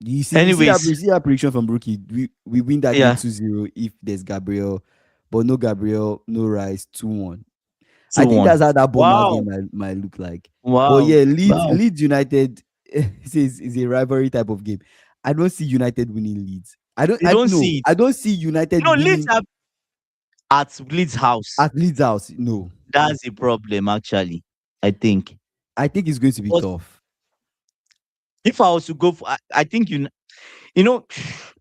You Anyways, see that prediction from Rookie. We win that game yeah, 2-0 if there's Gabriel, but no Gabriel, no Rice, 2-1. I think 2-1. that's how that Bournemouth Wow. game might look like. But Wow. yeah, Wow. Leeds United is a rivalry type of game. I don't see United winning Leeds. You don't see it. I don't see United No, Leeds winning. have at Leeds house. At Leeds house, no. That's a problem, actually. I think. I think it's going to be But tough. if I was to go for, I think you know,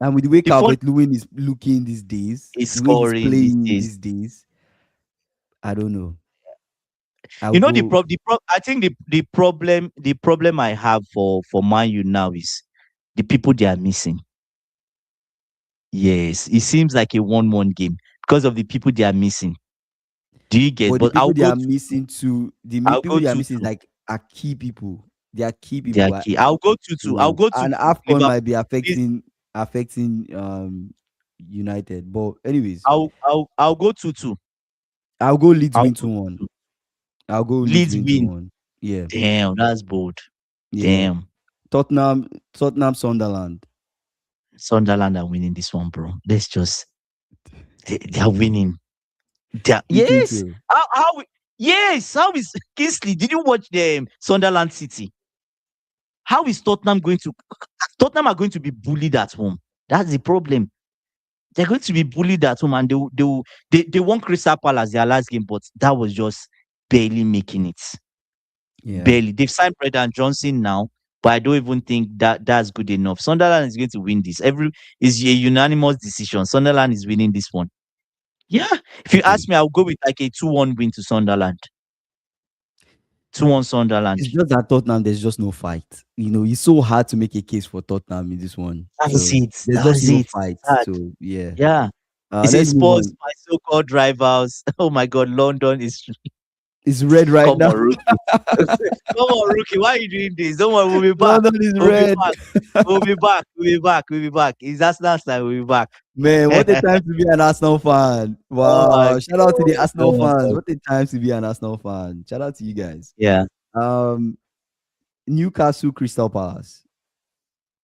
And with the way the fun Calvert Lewin is looking these days, is the way he's scoring these playing days. these days, I don't know. I'll You know go. I think the problem I have for Man U now is the people they are missing. Yes, it seems like a 1-1 game because of the people they are missing. Do you get? But the But people they are missing to I'll people go they are two missing is two. like are key people. They are key They are people. key. I'll go 2-2. I'll go two And two. AFCON Liverpool. might be Please, affecting United. But anyways, I'll go 2-2. I'll go Leeds I'll win go 2-1. 2-2. I'll go Leeds Leeds win win. 2-1. Yeah. Damn, that's bold. Yeah. Damn. Tottenham Sunderland. Sunderland are winning this one, bro. Let's just they are winning. You think Yes. so? Yes. How is Kingsley? Did you watch the Sunderland City? How is Tottenham going to? Tottenham are going to be bullied at home. That's the problem. They're going to be bullied at home, and they won Crystal Palace their last game, but that was just barely making it. Yeah. Barely. They've signed Brendan Johnson now, but I don't even think that's good enough. Sunderland is going to win this. Is a unanimous decision. Sunderland is winning this one. Yeah. If you Okay. ask me, I'll go with like a 2-1 win to Sunderland. 2-1 Sunderland. It's just that Tottenham, there's just no fight. It's so hard to make a case for Tottenham in this one. That's So it. there's just That's no it. fight. Sad. So yeah. Yeah. It's a Let's move Spurs, on. my so-called rivals. Oh my God, London is. It's red right Come now. on, rookie. Come on, rookie. Why are you doing this? Don't worry, we'll be back. London is We'll be red. back. We'll be back. We'll be back. We'll be back. It's that last time we'll be back. Man, what a time to be an Arsenal fan. Oh my Wow. Shout out to the God. Arsenal Oh my fans. God. What a time to be an Arsenal fan. Shout out to you guys. Yeah. Um, Newcastle Crystal Palace.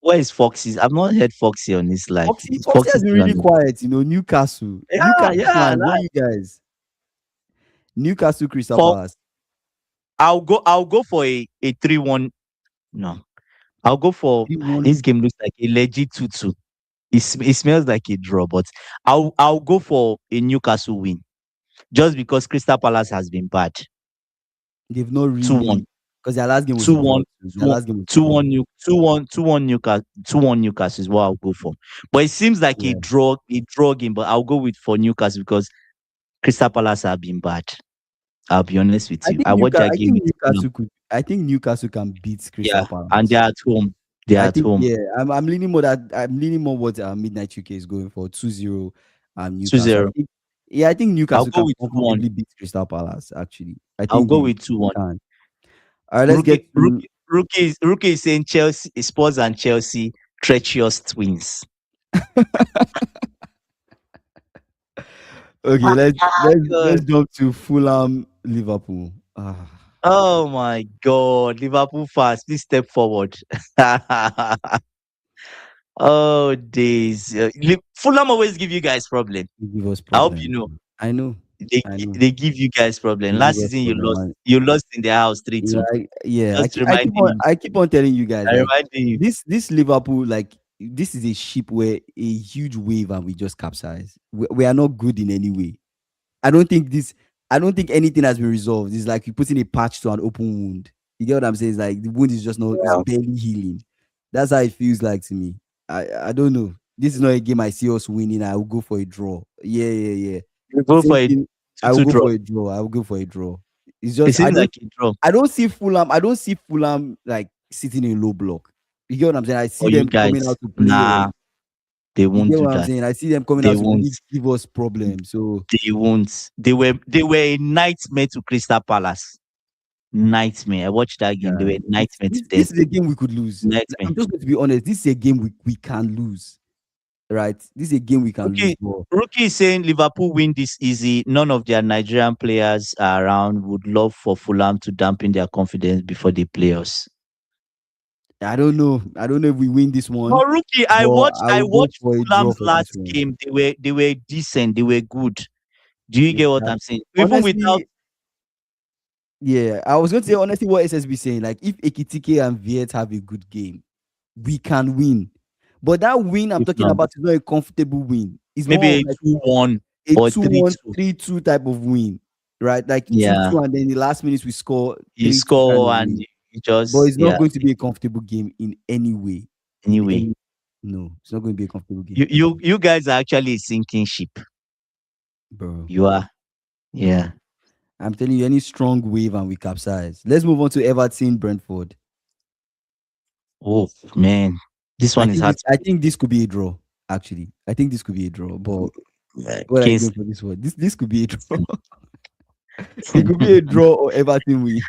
Where is Foxy? I've not heard Foxy on this live. Foxy Foxy has been still on really it. quiet, Newcastle. Yeah, Newcastle yeah. fans, what are you guys? Newcastle Crystal For Palace. I'll go for a 3-1. No. I'll go for 3-1. this game looks like a legit 2-2. It smells like a draw, but I'll go for a Newcastle win. Just because Crystal Palace has been bad. They've not 2-1. really, because their last game was a draw. 2-1. Their last game was a 2-1 draw. 2-1 Newcastle. 2-1 Newcastle is what I'll go for. But it seems like Yeah. a draw game, but I'll go with for Newcastle because Crystal Palace have been bad. I'll be honest with you. I watched their game with Fulham. I think Newcastle can beat Yeah, Crystal and Palace. they're at home. They're I at think, home. yeah, I'm leaning more what Midnight UK is going for 2-0 Newcastle. 2-0. I think I'll Newcastle go can with 2-1. comfortably beat Crystal Palace. Actually, I I'll think go they with 2-1. can. All right, let's get to Rookie is saying Chelsea, Spurs and Chelsea, treacherous twins. okay. Let's God. jump to Fulham Liverpool. Ah. Oh my God, Liverpool fans, please step forward. Oh days, Fulham always give you guys problem. They give us I hope you problems. know. I know. They I know. they give you guys problem. They give Last us season you problem, lost. man. You lost in their house Yeah, 3-2. I Just reminding you. keep on telling you guys, I like, reminding you. this Liverpool, like, this is a ship where a huge wave and we just capsize. We are not good in any way. I don't think anything has been resolved. It's like you putting a patch to an open wound. You get what I'm saying? It's like the wound is just not, it's Yeah. barely healing. That's how it feels like to me. I don't know. This is not a game I see us winning. I will go for a draw. Yeah. You go Same for a thing. I will 2-2 go draw. for a draw. I will go for a draw. It's It just seems like a draw I don't see Fulham. I don't see Fulham like sitting in low block. You get what I'm saying? I see for you them coming guys. out to play. Nah, they You won't get do what I'm that. saying? I see them coming They out to won't. really give us problems. So They won't. They were a nightmare to Crystal Palace. Nightmare. I watched that game. They yeah, were a nightmare to them. this is a game we could lose. Nightmare. I'm just going to be honest. This is a game we can lose. Right? This is a game we can lose. Rookie is saying Liverpool win this easy. None of their Nigerian players are around. Would love for Fulham to dampen their confidence before they play us. I don't know. I don't know if we win this one. But Rookie, I but watched I will go for a draw Fulham's for last this one. game. They were decent. They were good. Do you get what I'm saying? Even Honestly, without yeah, I was going to say honestly what SSB saying. Like, if Ekitike and Viet have a good game, we can win. But that win I'm talking about is not a comfortable win. It's maybe more a of like 2-1. a or 2-1, 3-2. 3-2 type of win, right? Like Yeah, 2-2, and then the last minutes we score you 3-2 kind score of and win. you But just it's not yeah. going to be a comfortable game in any way. In Anyway, any No, it's not going to be a comfortable you game, you you guys are actually a sinking ship. bro. You are. Bro, Yeah. I'm telling you, any strong wave and we capsize. Let's move on to Everton Brentford. Oh man, this I one is think hard this. to I think this could be a draw. Actually, I think this could be a draw. But what are you case. going for this one? This could be a draw. It could be a draw or Everton win.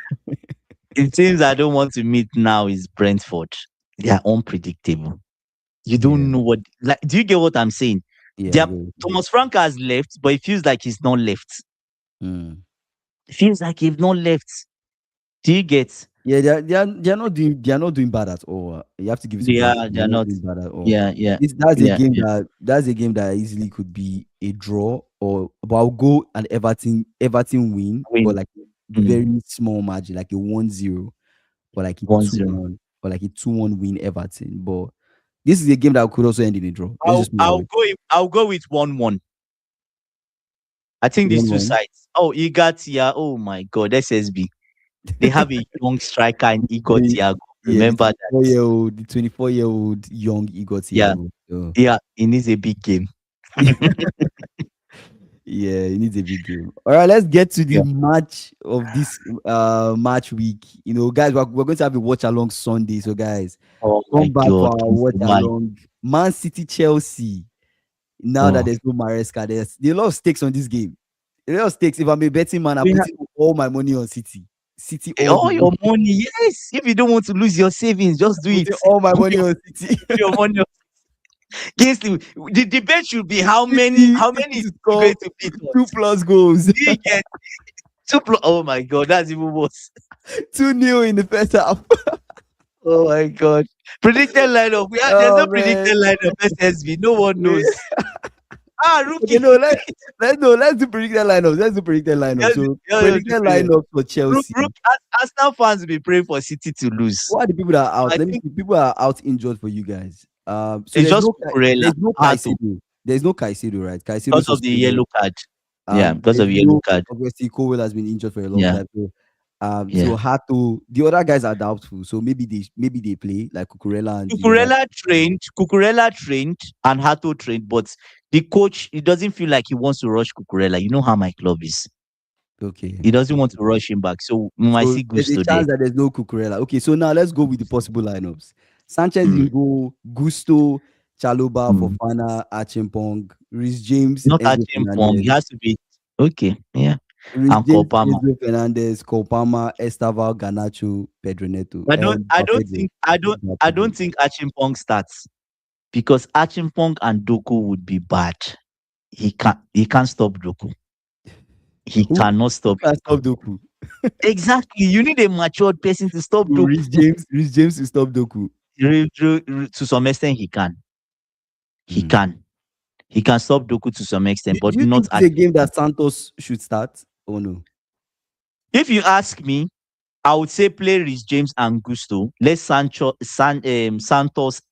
It seems I don't want to meet now is Brentford. They are unpredictable. You Yeah, don't know what like do you get what I'm saying? yeah, They I are, get it. Thomas Frank has left, but it feels like he's not left. Mm. It feels like he's not left. Do you get? Yeah, they are not doing bad at all. You have to give it to Brentford. They They're are not not. doing bad at all. Yeah, yeah, yeah, yeah. That's a game that easily could be a draw, or but I'll go an Everton win, but Win. like Mm. very small margin, like a 1-0, or like a 1-0. 2-1, or like a 2-1 win Everton. But this is a game that could also end in a draw. Let's just put it that way. I'll go with 1-1. I think these two 1-1. sides. Oh, Igatia. Oh my God, SSB. They have a young striker in Igor The Thiago. Yeah, Remember that? the 24-year-old young Igor Yeah, Thiago. So yeah. It needs a big game. yeah, it needs a big game. All right, let's get to the Yeah. match of this match week. Guys, we're going to have a watch along Sunday. So guys, Oh my come back for God, our Mr. watch Man. along. Man City Chelsea. Now that Oh, there's no Maresca, there's a lot of stakes on this game. A lot of stakes. If I'm a betting man, I'm we have putting all my money on City. City all the all way. your money. Yes, if you don't want to lose your savings, just do it. Putting all my Put money on City. your money. Yes, the debate should be how many City is to he going score to beat two us? plus goals. Do you get Oh my God, that's even worse. 2-0 in the first half. Oh my God. Predicted lineup. There's Oh no man. predicted lineup. SSB. No one Wait. knows. Ah, Okay, rookie. no, let's do predicted lineups. Let's do predicted lineups. Just, So just predicted the lineups for Chelsea. Arsenal fans will be praying for City to lose. Who are the people that are out? I Let me think see. People are out injured for you guys. So it's just Cucurella. There's no Hato Caicedo. There's no Caicedo, right? Caicedo because of the suspended. yellow card. Yeah, because There's of yellow no card. Obviously Cowell has been injured for a long Yeah, time. So yeah. Hato, the other guys are doubtful. So maybe they play like Cucurella and the other. Cucurella trained, and Hato trained, but the coach, he doesn't feel like he wants to rush Cucurella. You know how my club is. Okay. He doesn't want to rush him back. So we might So see there's a Gusto there. chance that there's no Cucurella. Okay, so now let's go with the possible lineups. Sanchez in Mm. goal, Gusto, Chaloba, Mm. Fofana, Achimpong, Rhys James, Not Enzo touching Pong. Fernandez. He has to be okay. Yeah. Rhys And James, Kopama. Enzo Fernandez, Kopama, Estaval, Ganacho, Pedro Neto, Pedro. I don't think Achimpong starts because Achimpong and Doku would be bad. He can't stop Doku. He Who cannot who stop can Doku. stop Doku? Exactly. You need a matured person to stop Who, Doku. Rhys James will stop Doku. To some extent, he can. He Hmm. can. He can stop Doku to some extent, Do but you not think it's a game Achimpong. that Santos should start or no? If you ask me, I would say play Rhys James and Gusto. Let Santos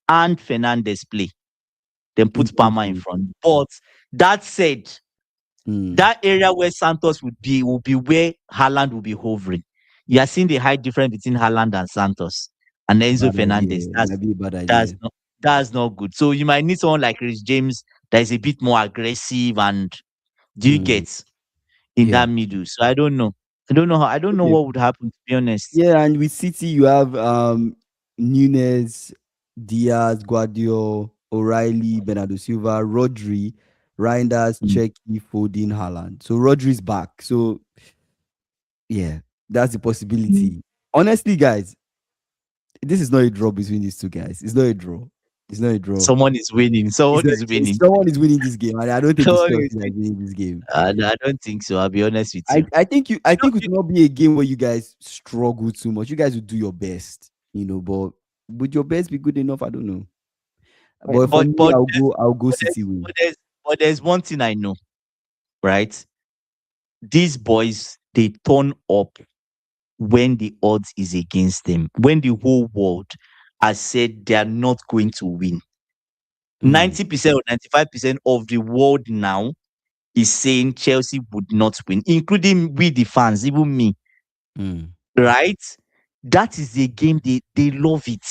and Fernandez play. Then put Palmer in Interesting. front. But that said, Hmm. that area where Santos would be where Haaland will be hovering. You are seeing the height difference between Haaland and Santos and Enzo Bad Fernandez. idea. Might be a bad That's idea. not that's not good. So you might need someone like Rhys James that is a bit more aggressive and do you Hmm. get in Yeah. that middle? So I don't know Okay. what would happen, to be honest. Yeah, and with City you have Nunes, Diaz, Guardiola, O'Reilly, Bernardo Silva, Rodri, Reinders, Mm. Cheki, Foden, Haaland. So Rodri's back. So yeah, that's the possibility. Honestly, guys, this is not a draw between these two guys. It's not a draw. It's not a draw. Someone is winning. It's Someone not, is winning. someone is winning this game, and I don't think it's Someone Chelsea is that's winning this game. winning. I don't think so. I'll be honest with you. I No, think it will not be a game where you guys struggle too much. You guys will do your best, but would your best be good enough? I don't know. But for but me, but I'll go but City win. there's one thing I know, right? These boys, they turn up when the odds is against them. When the whole world has said they are not going to win. Mm, 90% or 95% of the world now is saying Chelsea would not win, including we the fans, even me, Mm, right? That is a game they love it.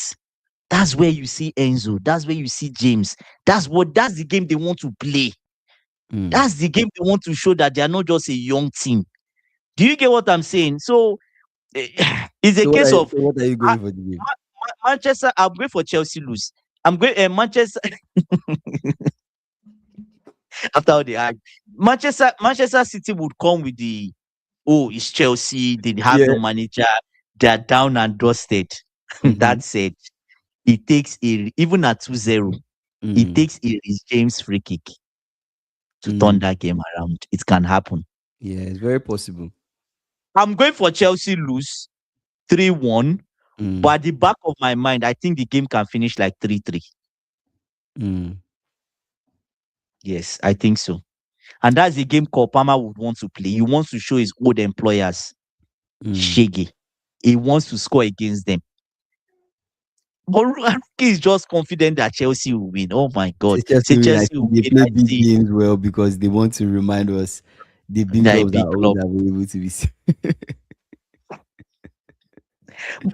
That's where you see Enzo. That's where you see James. That's the game they want to play. mm. That's the game they want to show that they are not just a young team. Do you get what I'm saying? So eh, it's a case of What are you ah, going for the game? Manchester. I'm going for Chelsea lose. I'm going Manchester after all the hype. Manchester City would come with the it's Chelsea. They have Yeah. no manager. They are down and dusted. Mm-hmm. That said, it takes even at 2-0, it Mm, takes a Reece James free kick to turn mm. that game around. It can happen. Yeah, it's very possible. I'm going for Chelsea lose 3-1, but Mm, at the back of my mind, I think the game can finish like 3-3. mm, Yes, I think so. And that's the game Kopama would want to play. He wants to show his old employers, mm. Shege. He wants to score against them. But Rookie is just confident that Chelsea will win. Oh my God. Say Chelsea Say win. I Chelsea think will they win. play I big see games well because they want to remind us the they're a build-ups big are always club. available to be seen.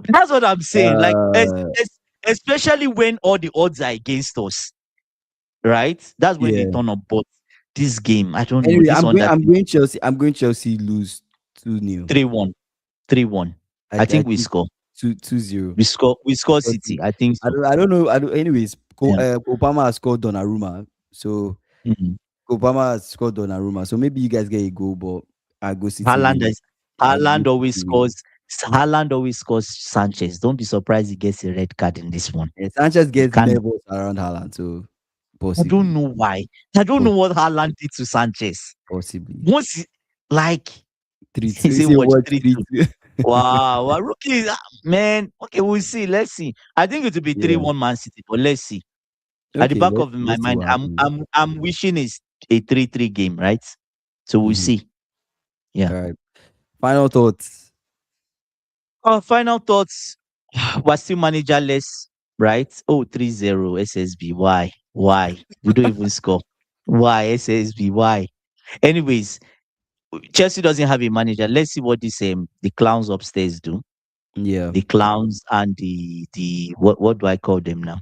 That's what I'm saying. Like, Uh, especially when all the odds are against us, right? That's when they yeah. turn up. But this game, I don't know. Anyway, This one that I'm going Chelsea. I'm going Chelsea lose 2-0. 3-1. 3-1. I I think we think score. 2-0. We score Because City. I think so. I don't know. I don't, anyways, Yeah. Obama has scored Donnarumma. So Mhm. Obama has scored Donnarumma. So maybe you guys get a goal, but I go City Haaland win. is I go Haaland always City win. scores. Haaland always scores Sanchez. Don't be surprised he gets a red card in this one. Yeah, Sanchez He gets can nervous around Haaland, so I don't possibly, know why. I don't know what Haaland did to Sanchez. possibly Once like three he two. say Say watch what 3-2. 3-2? Wow, rookie, man. Okay, we'll see. Let's see. I think it will be Yeah. 3-1 Man City, but let's see. At the Okay. back of my Let's see mind, what I'm happens. I'm I'm wishing it's a 3-3 game, right? So we'll Hmm. see. Yeah. All right. Final thoughts. Final thoughts. We're still managerless, right? Oh, 3-0 SSB. Why? Why? We don't even score. Why SSB? Why? Anyways, Chelsea doesn't have a manager. Let's see what this the clowns upstairs do. Yeah. The clowns and the what do I call them now?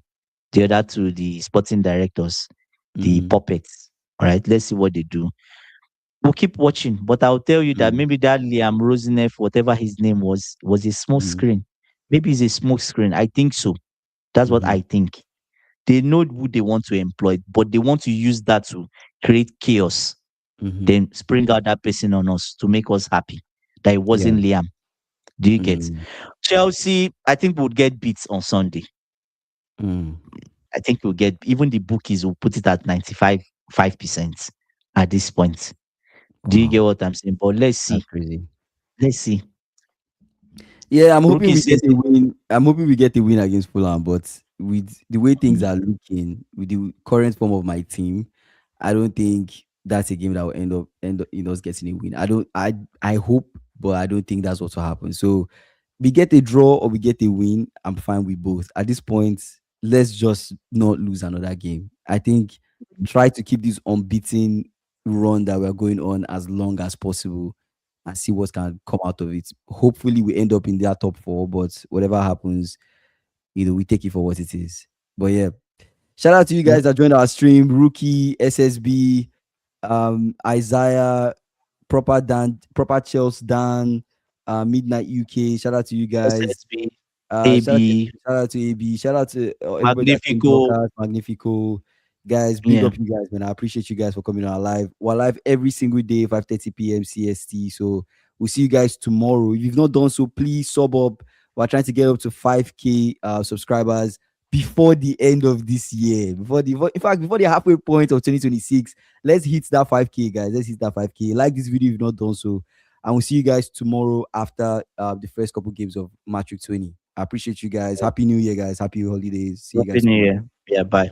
The other two, the sporting directors, the Mm-hmm. puppets. All right, let's see what they do. We'll keep watching, but I'll tell you that Mm-hmm. maybe that Liam Rosenior, whatever his name was a smoke screen. Maybe it's a smoke screen. I think so. That's what Mm-hmm. I think. They know who they want to employ, but they want to use that to create chaos, Mm-hmm. then spring out that person on us to make us happy that it Yeah. wasn't Liam. Do you get? Mm-hmm. Chelsea, I think would get beats on Sunday. Mm. I think we'll get even the bookies will put it at 95.5% at this point. Do you Wow, get what I'm saying? But let's see. that's crazy. Let's see. Yeah, I'm hoping Rookie we get says a win. I'm hoping we get a win against Fulham, but with the way things are looking, with the current form of my team, I don't think that's a game that will end up in us getting a win. I hope, but I don't think that's what will happen. So we get a draw or we get a win, I'm fine with both. At this point, let's just not lose another game. I think try to keep this unbeaten run that we're going on as long as possible and see what can come out of it. Hopefully, we end up in their top four, but whatever happens, we take it for what it is. But yeah, shout out to you Yep. guys that joined our stream. Rookie, SSB, Isaiah, proper Chelsea Dan, Midnight UK. Shout out to you guys. SSB, Shout out to AB, shout out to AB. Shout out to everybody that came Magnifico. broadcast. Magnifico. Guys, big Yeah. up you guys, man. I appreciate you guys for coming on live. We're live every single day, 5:30 p.m. CST. So we'll see you guys tomorrow. If you've not done so, please sub up. We're trying to get up to 5K subscribers before the end of this year. Before the halfway point of 2026. Let's hit that 5K, guys. Let's hit that 5K. Like this video if you've not done so. And we'll see you guys tomorrow after the first couple games of Match Week 20. I appreciate you guys. Happy New Year, guys. Happy holidays. See you Happy guys New tomorrow. Year. Yeah, bye.